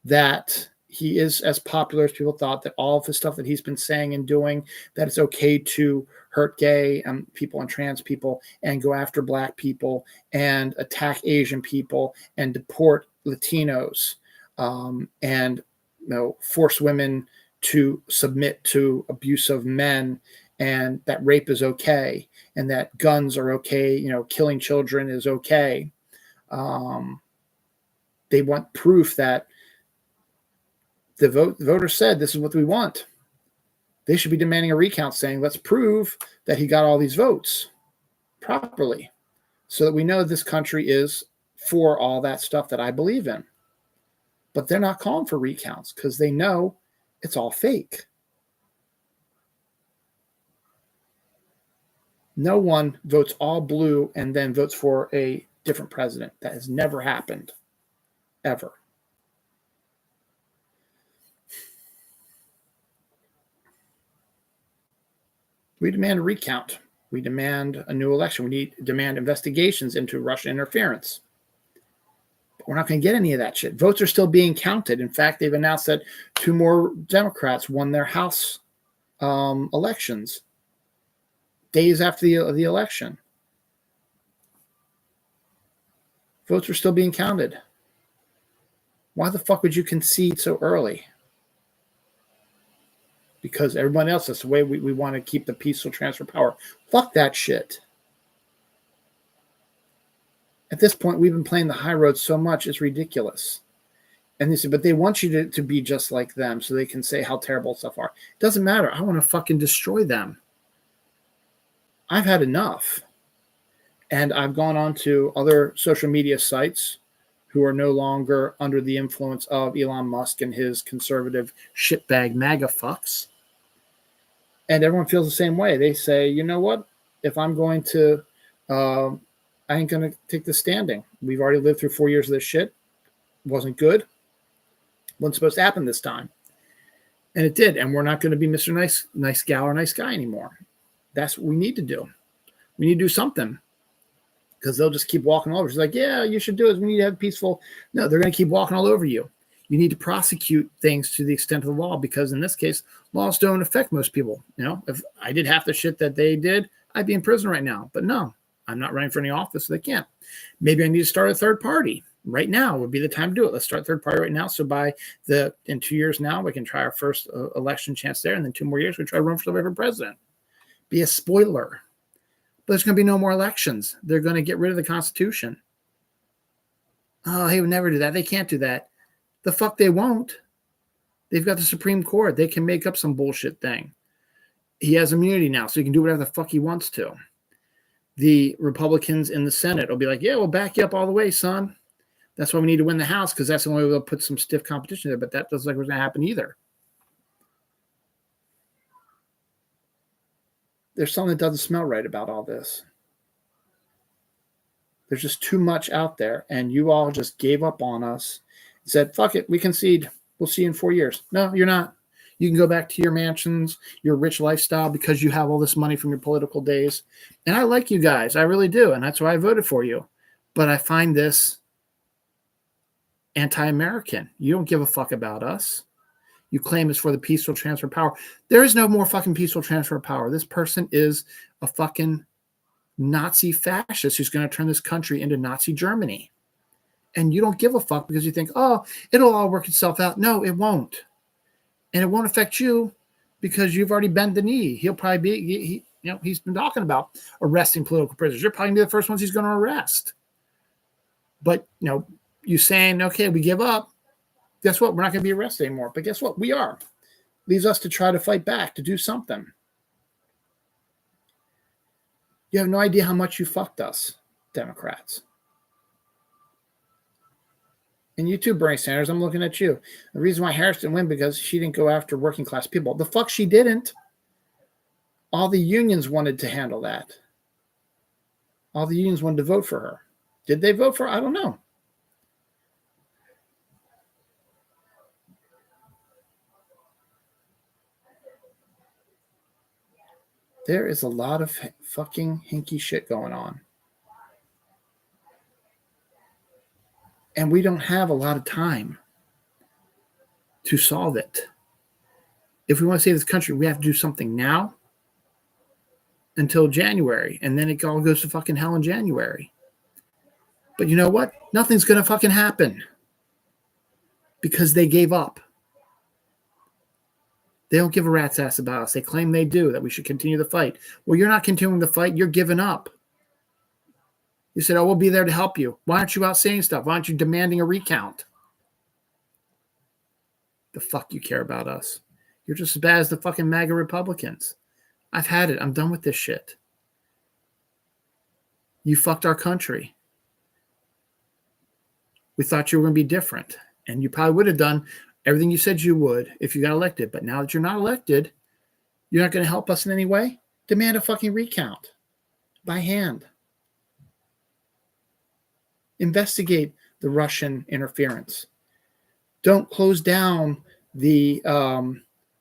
that he is as popular as people thought, that all of the stuff that he's been saying and doing, that it's okay to hurt gay people and trans people and go after black people and attack Asian people and deport Latinos and force women to submit to abusive men, and that rape is okay, and that guns are okay, killing children is okay. They want proof that the voters said this is what we want. They should be demanding a recount, saying, let's prove that he got all these votes properly, so that we know this country is for all that stuff that I believe in. But they're not calling for recounts because they know it's all fake. No one votes all blue and then votes for a different president. That has never happened, ever. We demand a recount. We demand a new election. We demand investigations into Russian interference. But we're not going to get any of that shit. Votes are still being counted. In fact, they've announced that 2 more Democrats won their House elections days after the election. Votes are still being counted. Why the fuck would you concede so early? Because everyone else, that's the way we want to keep the peaceful transfer of power. Fuck that shit. At this point, we've been playing the high road so much, it's ridiculous. And they say, but they want you to be just like them so they can say how terrible stuff are. It doesn't matter. I want to fucking destroy them. I've had enough. And I've gone on to other social media sites who are no longer under the influence of Elon Musk and his conservative shitbag MAGA fucks. And everyone feels the same way. They say, you know what? If I'm going to, I ain't going to take the standing. We've already lived through 4 years of this shit. Wasn't good. Wasn't supposed to happen this time. And it did. And we're not going to be Mr. Nice gal or nice guy anymore. That's what we need to do. We need to do something. Because they'll just keep walking all over. She's like, yeah, you should do it. We need to have peaceful. No, they're going to keep walking all over you. You need to prosecute things to the extent of the law, because in this case, laws don't affect most people. If I did half the shit that they did, I'd be in prison right now. But no, I'm not running for any office, so they can't. Maybe I need to start a third party. Right now would be the time to do it. Let's start a third party right now. So in 2 years now, we can try our first election chance there. And then 2 more years, we try to run for somebody for president. Be a spoiler. But there's going to be no more elections. They're going to get rid of the Constitution. Oh, they would never do that. They can't do that. The fuck they won't. They've got the Supreme Court. They can make up some bullshit thing. He has immunity now, so he can do whatever the fuck he wants to. The Republicans in the Senate will be like, yeah, we'll back you up all the way, son. That's why we need to win the House, because that's the only way we'll put some stiff competition there. But that doesn't look like it's going to happen either. There's something that doesn't smell right about all this. There's just too much out there, and you all just gave up on us and said, fuck it, we concede. We'll see you in 4 years. No, you're not. You can go back to your mansions, your rich lifestyle, because you have all this money from your political days. And I like you guys. I really do, and that's why I voted for you. But I find this anti-American. You don't give a fuck about us. You claim it's for the peaceful transfer of power. There is no more fucking peaceful transfer of power. This person is a fucking Nazi fascist who's going to turn this country into Nazi Germany. And you don't give a fuck because you think, oh, it'll all work itself out. No, it won't. And it won't affect you because you've already bent the knee. He'll probably be, he's been talking about arresting political prisoners. You're probably going to be the first ones he's going to arrest. But, you saying, okay, we give up. Guess what? We're not going to be arrested anymore. But guess what? We are. Leaves us to try to fight back, to do something. You have no idea how much you fucked us, Democrats. And you too, Bernie Sanders, I'm looking at you. The reason why Harris didn't win because she didn't go after working class people. The fuck she didn't. All the unions wanted to handle that. All the unions wanted to vote for her. Did they vote for her? I don't know. There is a lot of fucking hinky shit going on. And we don't have a lot of time to solve it. If we want to save this country, we have to do something now until January. And then it all goes to fucking hell in January. But you know what? Nothing's going to fucking happen. because they gave up. They don't give a rat's ass about us. They claim they do, that we should continue the fight. Well, you're not continuing the fight. You're giving up. You said, oh, we'll be there to help you. Why aren't you out saying stuff? Why aren't you demanding a recount? The fuck you care about us? You're just as bad as the fucking MAGA Republicans. I've had it. I'm done with this shit. You fucked our country. We thought you were going to be different. And you probably would have done everything you said you would if you got elected. But now that you're not elected, you're not going to help us in any way? Demand a fucking recount by hand. Investigate the Russian interference. Don't close down the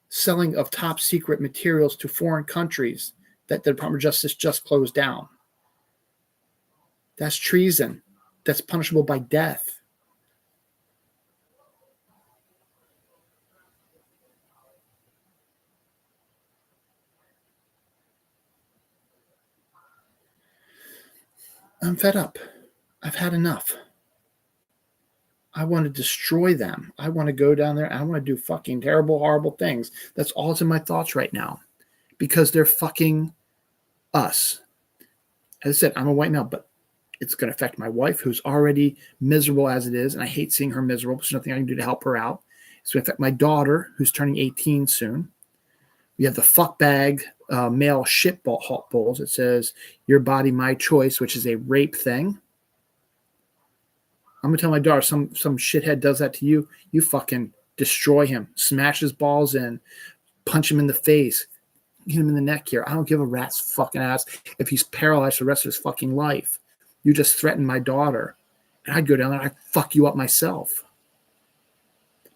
selling of top secret materials to foreign countries that the Department of Justice just closed down. That's treason. That's punishable by death. I'm fed up. I've had enough. I want to destroy them. I want to go down there. I want to do fucking terrible, horrible things. That's all that's in my thoughts right now because they're fucking us. As I said, I'm a white male, but it's going to affect my wife, who's already miserable as it is, and I hate seeing her miserable. There's nothing I can do to help her out. It's going to affect my daughter, who's turning 18 soon. We have the fuckbag male shit bowls. It says, your body, my choice, which is a rape thing. I'm going to tell my daughter, some shithead does that to you, you fucking destroy him, smash his balls in, punch him in the face, hit him in the neck here. I don't give a rat's fucking ass if he's paralyzed for the rest of his fucking life. You just threatened my daughter. And I'd go down there and I'd fuck you up myself.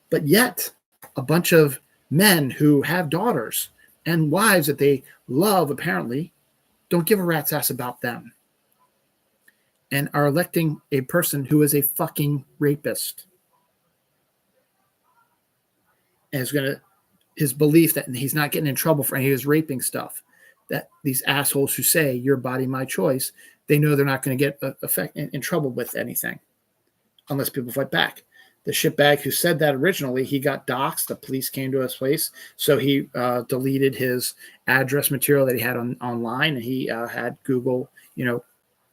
But yet, a bunch of men who have daughters and wives that they love, apparently, don't give a rat's ass about them. And are electing a person who is a fucking rapist. And his belief that he's not getting in trouble for any of his raping stuff, that these assholes who say your body, my choice, they know they're not going to get in trouble with anything unless people fight back. The shitbag who said that originally, he got doxxed. The police came to his place. So he deleted his address material that he had online. And he had Google,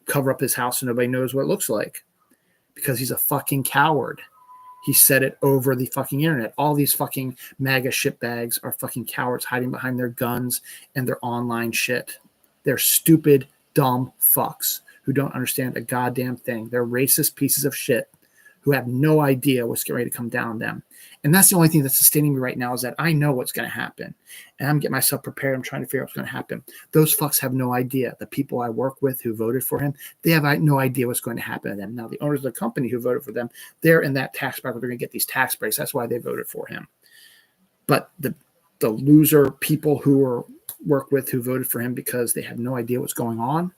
cover up his house so nobody knows what it looks like because he's a fucking coward. He said it over the fucking internet. All these fucking MAGA shitbags are fucking cowards hiding behind their guns and their online shit. They're stupid, dumb fucks who don't understand a goddamn thing. They're racist pieces of shit who have no idea what's getting ready to come down on them. And that's the only thing that's sustaining me right now is that I know what's going to happen. And I'm getting myself prepared. I'm trying to figure out what's going to happen. Those fucks have no idea. The people I work with who voted for him, they have no idea what's going to happen to them. Now, the owners of the company who voted for them, they're in that tax bracket. They're going to get these tax breaks. That's why they voted for him. But the loser people who work with who voted for him because they have no idea what's going on,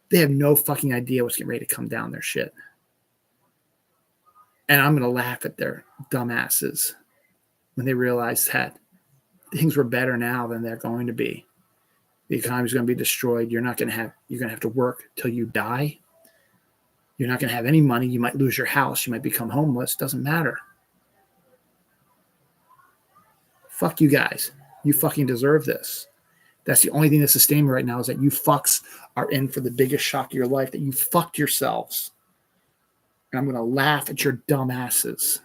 they have no fucking idea what's getting ready to come down their shit. And I'm going to laugh at their dumbasses when they realize that things were better now than they're going to be. The economy is going to be destroyed. You're going to have to work till you die. You're not going to have any money. You might lose your house. You might become homeless. Doesn't matter. Fuck you guys. You fucking deserve this. That's the only thing that's sustaining me right now is that you fucks are in for the biggest shock of your life, that you fucked yourselves. And I'm going to laugh at your dumb asses.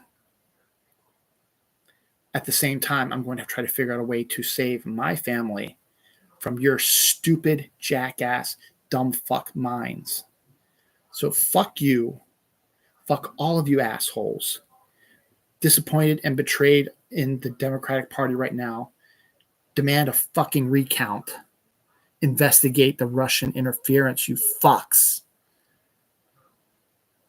At the same time, I'm going to try to figure out a way to save my family from your stupid, jackass, dumb fuck minds. So fuck you. Fuck all of you assholes. Disappointed and betrayed in the Democratic Party right now. Demand a fucking recount. Investigate the Russian interference, you fucks.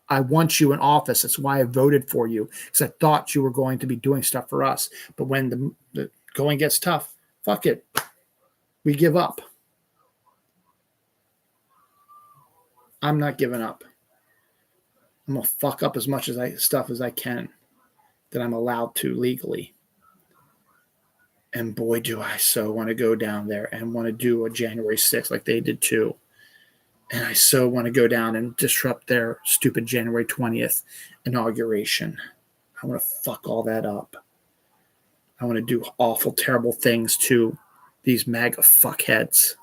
I want you in office. That's why I voted for you, because I thought you were going to be doing stuff for us. But when the going gets tough, fuck it. We give up. I'm not giving up. I'm going to fuck up as much stuff as I can that I'm allowed to legally. And boy, do I so want to go down there and want to do a January 6th like they did too. And I so want to go down and disrupt their stupid January 20th inauguration. I want to fuck all that up. I want to do awful, terrible things to these MAGA fuckheads.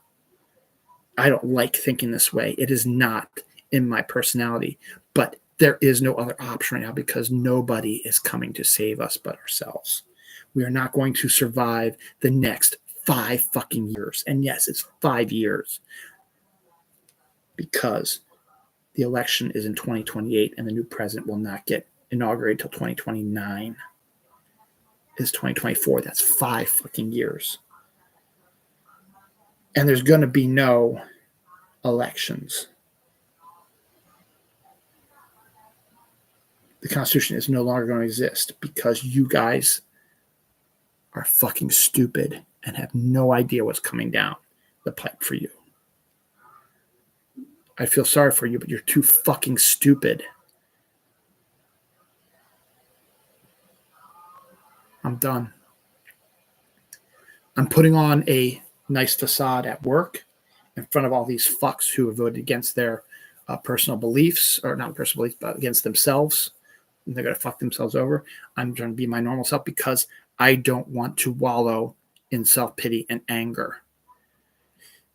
I don't like thinking this way. It is not in my personality, but there is no other option right now because nobody is coming to save us but ourselves. We are not going to survive the next 5 fucking years. And yes, it's 5 years because the election is in 2028 and the new president will not get inaugurated until 2029. It's 2024. That's 5 fucking years. And there's going to be no elections. The Constitution is no longer going to exist because you guys are fucking stupid and have no idea what's coming down the pipe for you. I feel sorry for you, but you're too fucking stupid. I'm done. I'm putting on a nice facade at work in front of all these fucks who have voted against their personal beliefs, or not personal beliefs, but against themselves. And they're going to fuck themselves over. I'm trying to be my normal self because I don't want to wallow in self-pity and anger.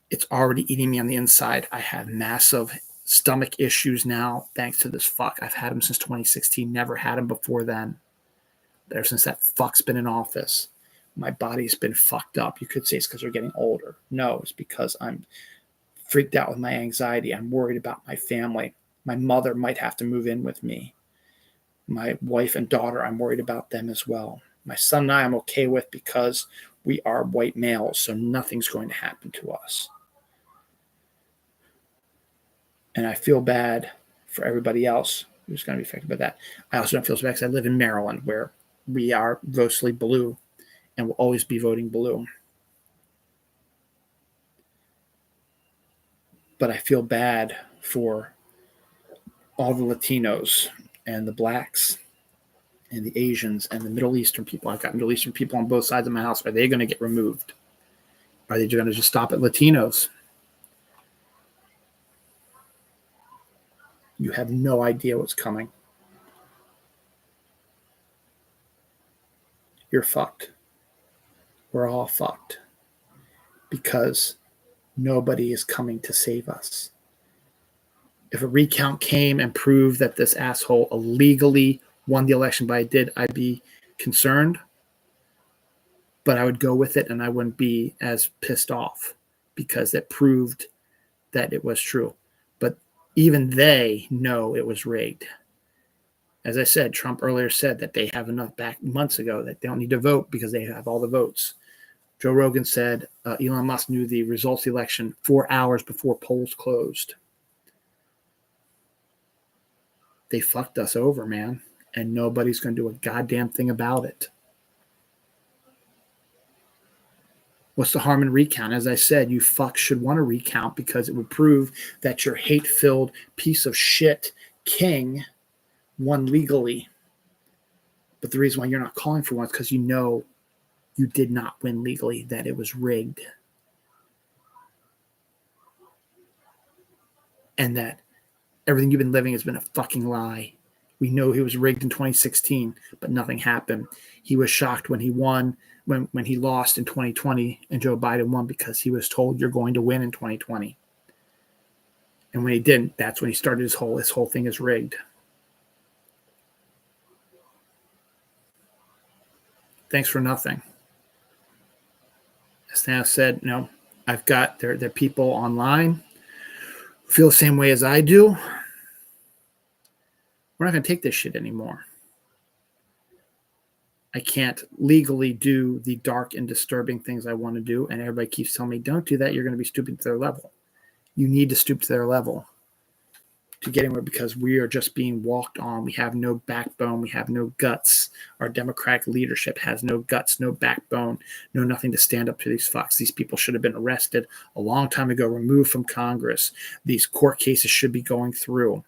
It's already eating me on the inside. I have massive stomach issues now thanks to this fuck. I've had them since 2016. Never had them before then. Ever since that fuck's been in office. My body's been fucked up. You could say it's because we're getting older. No, it's because I'm freaked out with my anxiety. I'm worried about my family. My mother might have to move in with me. My wife and daughter, I'm worried about them as well. My son and I, I'm okay with because we are white males, so nothing's going to happen to us. And I feel bad for everybody else who's going to be affected by that. I also don't feel so bad because I live in Maryland, where we are mostly blue and will always be voting blue. But I feel bad for all the Latinos and the blacks and the Asians and the Middle Eastern people. I've got Middle Eastern people on both sides of my house. Are they going to get removed? Are they going to just stop at Latinos? You have no idea what's coming. You're fucked. We're all fucked because nobody is coming to save us. If a recount came and proved that this asshole illegally won the election, but I did, I'd be concerned, but I would go with it and I wouldn't be as pissed off because it proved that it was true. But even they know it was rigged. As I said, Trump earlier said that they have enough back months ago that they don't need to vote because they have all the votes. Joe Rogan said Elon Musk knew the results of the election 4 hours before polls closed. They fucked us over, man, and nobody's going to do a goddamn thing about it. What's the harm in recount? As I said, you fucks should want to recount because it would prove that your hate-filled piece of shit king won legally. But the reason why you're not calling for one is because you know you did not win legally, that it was rigged. And that everything you've been living has been a fucking lie. We know he was rigged in 2016, but nothing happened. He was shocked when he won, when he lost in 2020 and Joe Biden won because he was told you're going to win in 2020. And when he didn't, that's when he started his whole thing is rigged. Thanks for nothing. As Thanos said, no, I've got there are people online who feel the same way as I do. We're not going to take this shit anymore. I can't legally do the dark and disturbing things I want to do, and everybody keeps telling me, don't do that, you're going to be stooping to their level. You need to stoop to their level to get anywhere because we are just being walked on. We have no backbone. We have no guts. Our Democratic leadership has no guts, no backbone, no nothing to stand up to these fucks. These people should have been arrested a long time ago, removed from Congress. These court cases should be going through.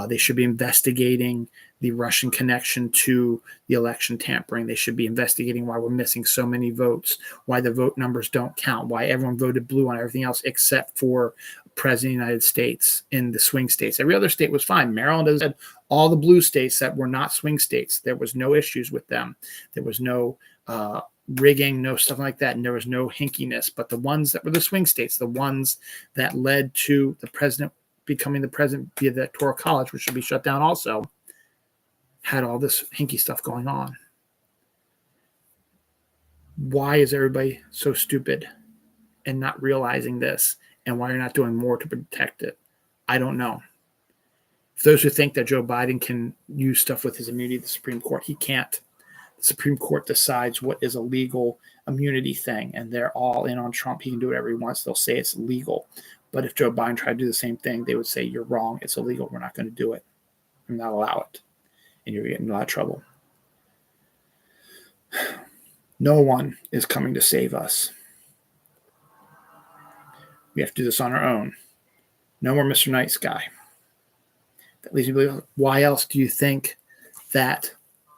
They should be investigating the Russian connection to the election tampering. They should be investigating why we're missing so many votes, why the vote numbers don't count, why everyone voted blue on everything else except for president of the United States in the swing states. Every other state was fine. Maryland has had all the blue states that were not swing states. There was no issues with them. There was no rigging, no stuff like that, and there was no hinkiness. But the ones that were the swing states, the ones that led to the president becoming the president via the Electoral College, which should be shut down also, had all this hinky stuff going on. Why is everybody so stupid and not realizing this, and why you're not doing more to protect it? I don't know. For those who think that Joe Biden can use stuff with his immunity, the Supreme Court, he can't. The Supreme Court decides what is a legal immunity thing, and they're all in on Trump. He can do whatever he wants. They'll say it's legal. But if Joe Biden tried to do the same thing, they would say, you're wrong. It's illegal. We're not going to do it. We're not allow it. And you're getting in a lot of trouble. No one is coming to save us. We have to do this on our own. No more Mr. Nice Guy. That leads me to believe, why else do you think that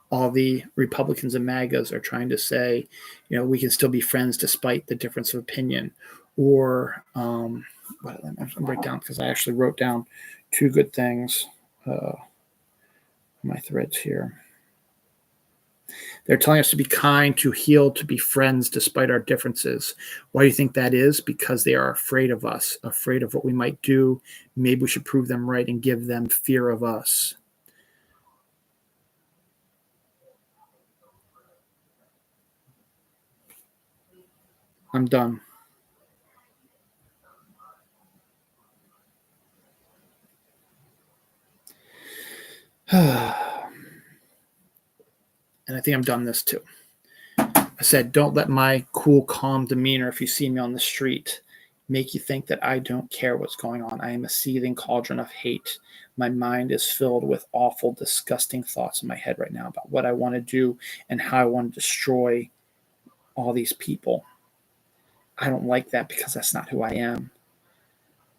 all the Republicans and MAGAs are trying to say, we can still be friends despite the difference of opinion? Or, I'm going to break down because I actually wrote down two good things. My threads here. They're telling us to be kind, to heal, to be friends despite our differences. Why do you think that is? Because they are afraid of us, afraid of what we might do. Maybe we should prove them right and give them fear of us. I'm done. And I think I'm done this too. I said, don't let my cool, calm demeanor, if you see me on the street, make you think that I don't care what's going on. I am a seething cauldron of hate. My mind is filled with awful, disgusting thoughts in my head right now about what I want to do and how I want to destroy all these people. I don't like that because that's not who I am.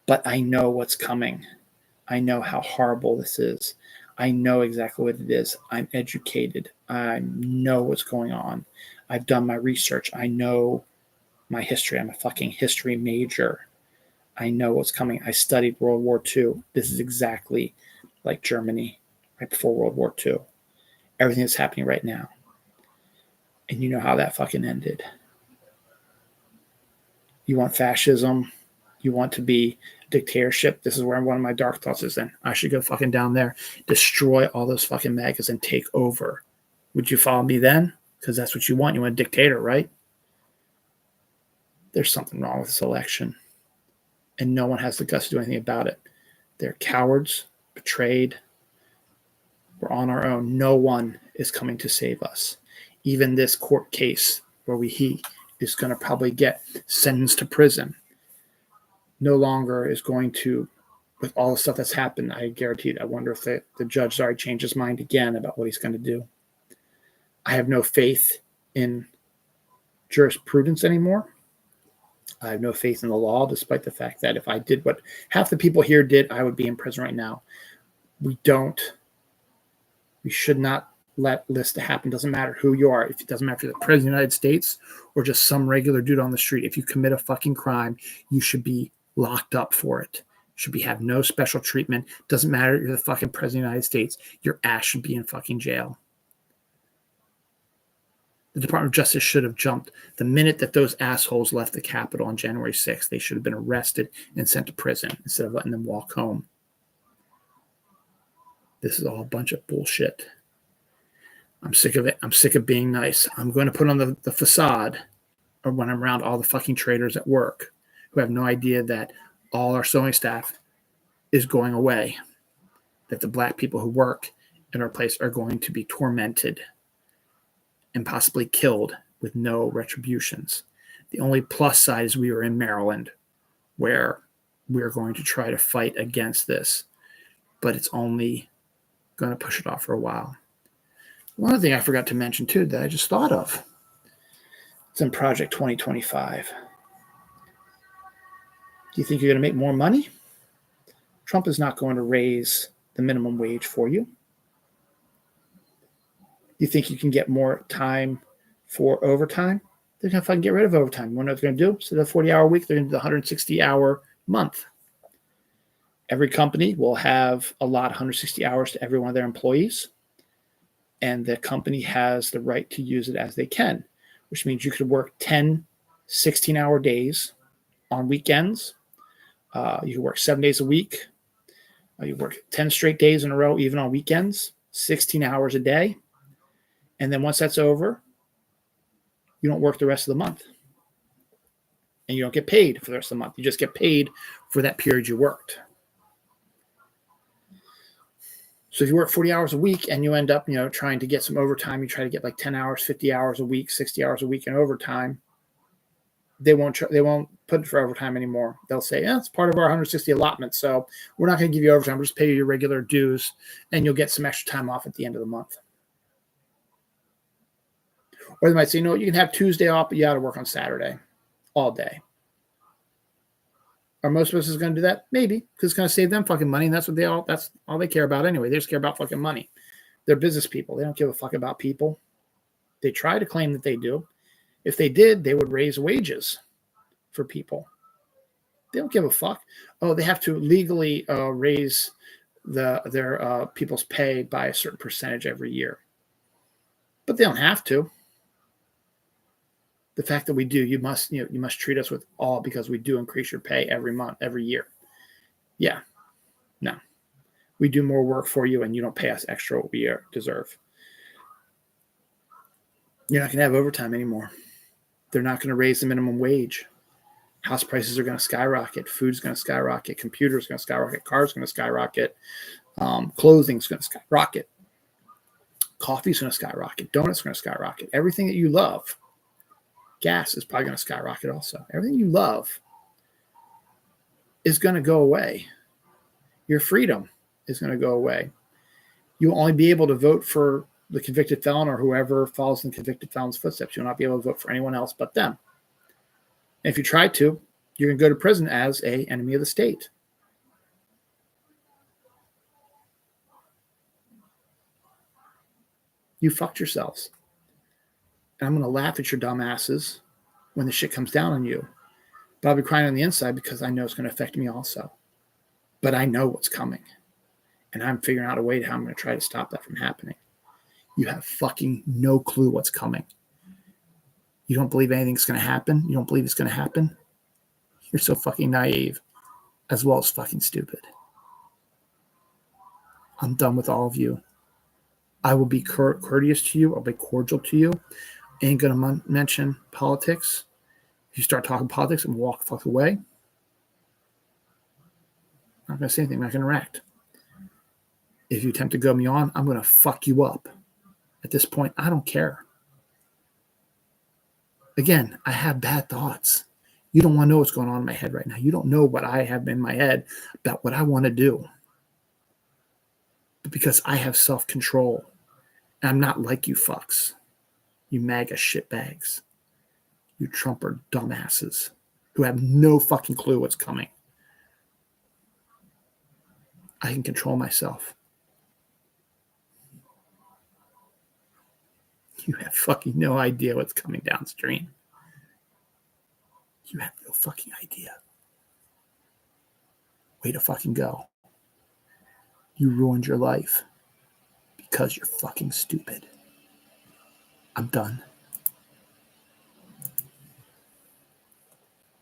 But I know what's coming. I know how horrible this is. I know exactly what it is. I'm educated. I know what's going on. I've done my research. I know my history. I'm a fucking history major. I know what's coming. I studied World War II. This is exactly like Germany right before World War II. Everything that's happening right now. And you know how that fucking ended. You want fascism? You want to be dictatorship? This is where one of my dark thoughts is then. I should go fucking down there, destroy all those fucking MAGAs and take over. Would you follow me then? Because that's what you want. You want a dictator, right? There's something wrong with this election. And no one has the guts to do anything about it. They're cowards, betrayed. We're on our own. No one is coming to save us. Even this court case where he is going to probably get sentenced to prison no longer is going to, with all the stuff that's happened, I guarantee it. I wonder if the judge already changed his mind again about what he's going to do. I have no faith in jurisprudence anymore. I have no faith in the law, despite the fact that if I did what half the people here did, I would be in prison right now. We should not let this to happen. Doesn't matter who you are. If it doesn't matter if you're the president of the United States or just some regular dude on the street. If you commit a fucking crime, you should be locked up for it. Should have no special treatment. Doesn't matter if you're the fucking president of the United States. Your ass should be in fucking jail. The Department of Justice should have jumped the minute that those assholes left the Capitol on January 6th. They should have been arrested and sent to prison instead of letting them walk home. This is all a bunch of bullshit. I'm sick of it. I'm sick of being nice. I'm going to put on the facade or when I'm around all the fucking traitors at work who have no idea that all our sewing staff is going away, that the black people who work in our place are going to be tormented and possibly killed with no retributions. The only plus side is we are in Maryland where we're going to try to fight against this, but it's only going to push it off for a while. One other thing I forgot to mention too that I just thought of. It's in Project 2025. Do you think you're going to make more money? Trump is not going to raise the minimum wage for you. You think you can get more time for overtime? They're going to fucking get rid of overtime. You know what they're going to do? Instead of a 40-hour week, they're going to do the 160-hour month. Every company will have allot 160 hours to every one of their employees, and the company has the right to use it as they can, which means you could work 10 16-hour days on weekends. You can work 7 days a week. You work 10 straight days in a row, even on weekends, 16 hours a day. And then once that's over, you don't work the rest of the month. And you don't get paid for the rest of the month. You just get paid for that period you worked. So if you work 40 hours a week and you end up, trying to get some overtime, you try to get like 10 hours, 50 hours a week, 60 hours a week in overtime, they won't put it for overtime anymore. They'll say, yeah, it's part of our 160 allotment. So we're not going to give you overtime. We'll just pay you your regular dues and you'll get some extra time off at the end of the month. Or they might say, you can have Tuesday off, but you got to work on Saturday all day. Are most businesses going to do that? Maybe, because it's going to save them fucking money, and that's all they care about anyway. They just care about fucking money. They're business people. They don't give a fuck about people. They try to claim that they do. If they did, they would raise wages for people. They don't give a fuck. Oh, they have to legally raise their people's pay by a certain percentage every year. But they don't have to. The fact that we do, you must treat us with awe because we do increase your pay every month, every year. Yeah. No. We do more work for you and you don't pay us extra what we deserve. You're not going to have overtime anymore. They're not going to raise the minimum wage. House prices are going to skyrocket. Food's going to skyrocket. Computers going to skyrocket. Cars going to skyrocket. Clothing's going to skyrocket. Coffee's going to skyrocket. Donuts are going to skyrocket. Everything that you love. Gas is probably going to skyrocket also. Everything you love is going to go away. Your freedom is going to go away. You'll only be able to vote for the convicted felon or whoever follows in the convicted felon's footsteps. You'll not be able to vote for anyone else but them. And if you try to, you're going to go to prison as an enemy of the state. You fucked yourselves. And I'm going to laugh at your dumb asses when the shit comes down on you. But I'll be crying on the inside because I know it's going to affect me also. But I know what's coming. And I'm figuring out a way how I'm going to try to stop that from happening. You have fucking no clue what's coming. You don't believe anything's going to happen? You don't believe it's going to happen? You're so fucking naive, as well as fucking stupid. I'm done with all of you. I will be courteous to you. I'll be cordial to you. Ain't going to mention politics. If you start talking politics and walk the fuck away, I'm not going to say anything. I'm not going to react. If you attempt to go me on, I'm going to fuck you up. At this point, I don't care. Again, I have bad thoughts. You don't want to know what's going on in my head right now. You don't know what I have in my head about what I want to do. But because I have self-control, and I'm not like you fucks. You MAGA shitbags. You Trumper dumbasses who have no fucking clue what's coming. I can control myself. You have fucking no idea what's coming downstream. You have no fucking idea. Way to fucking go. You ruined your life because you're fucking stupid. I'm done.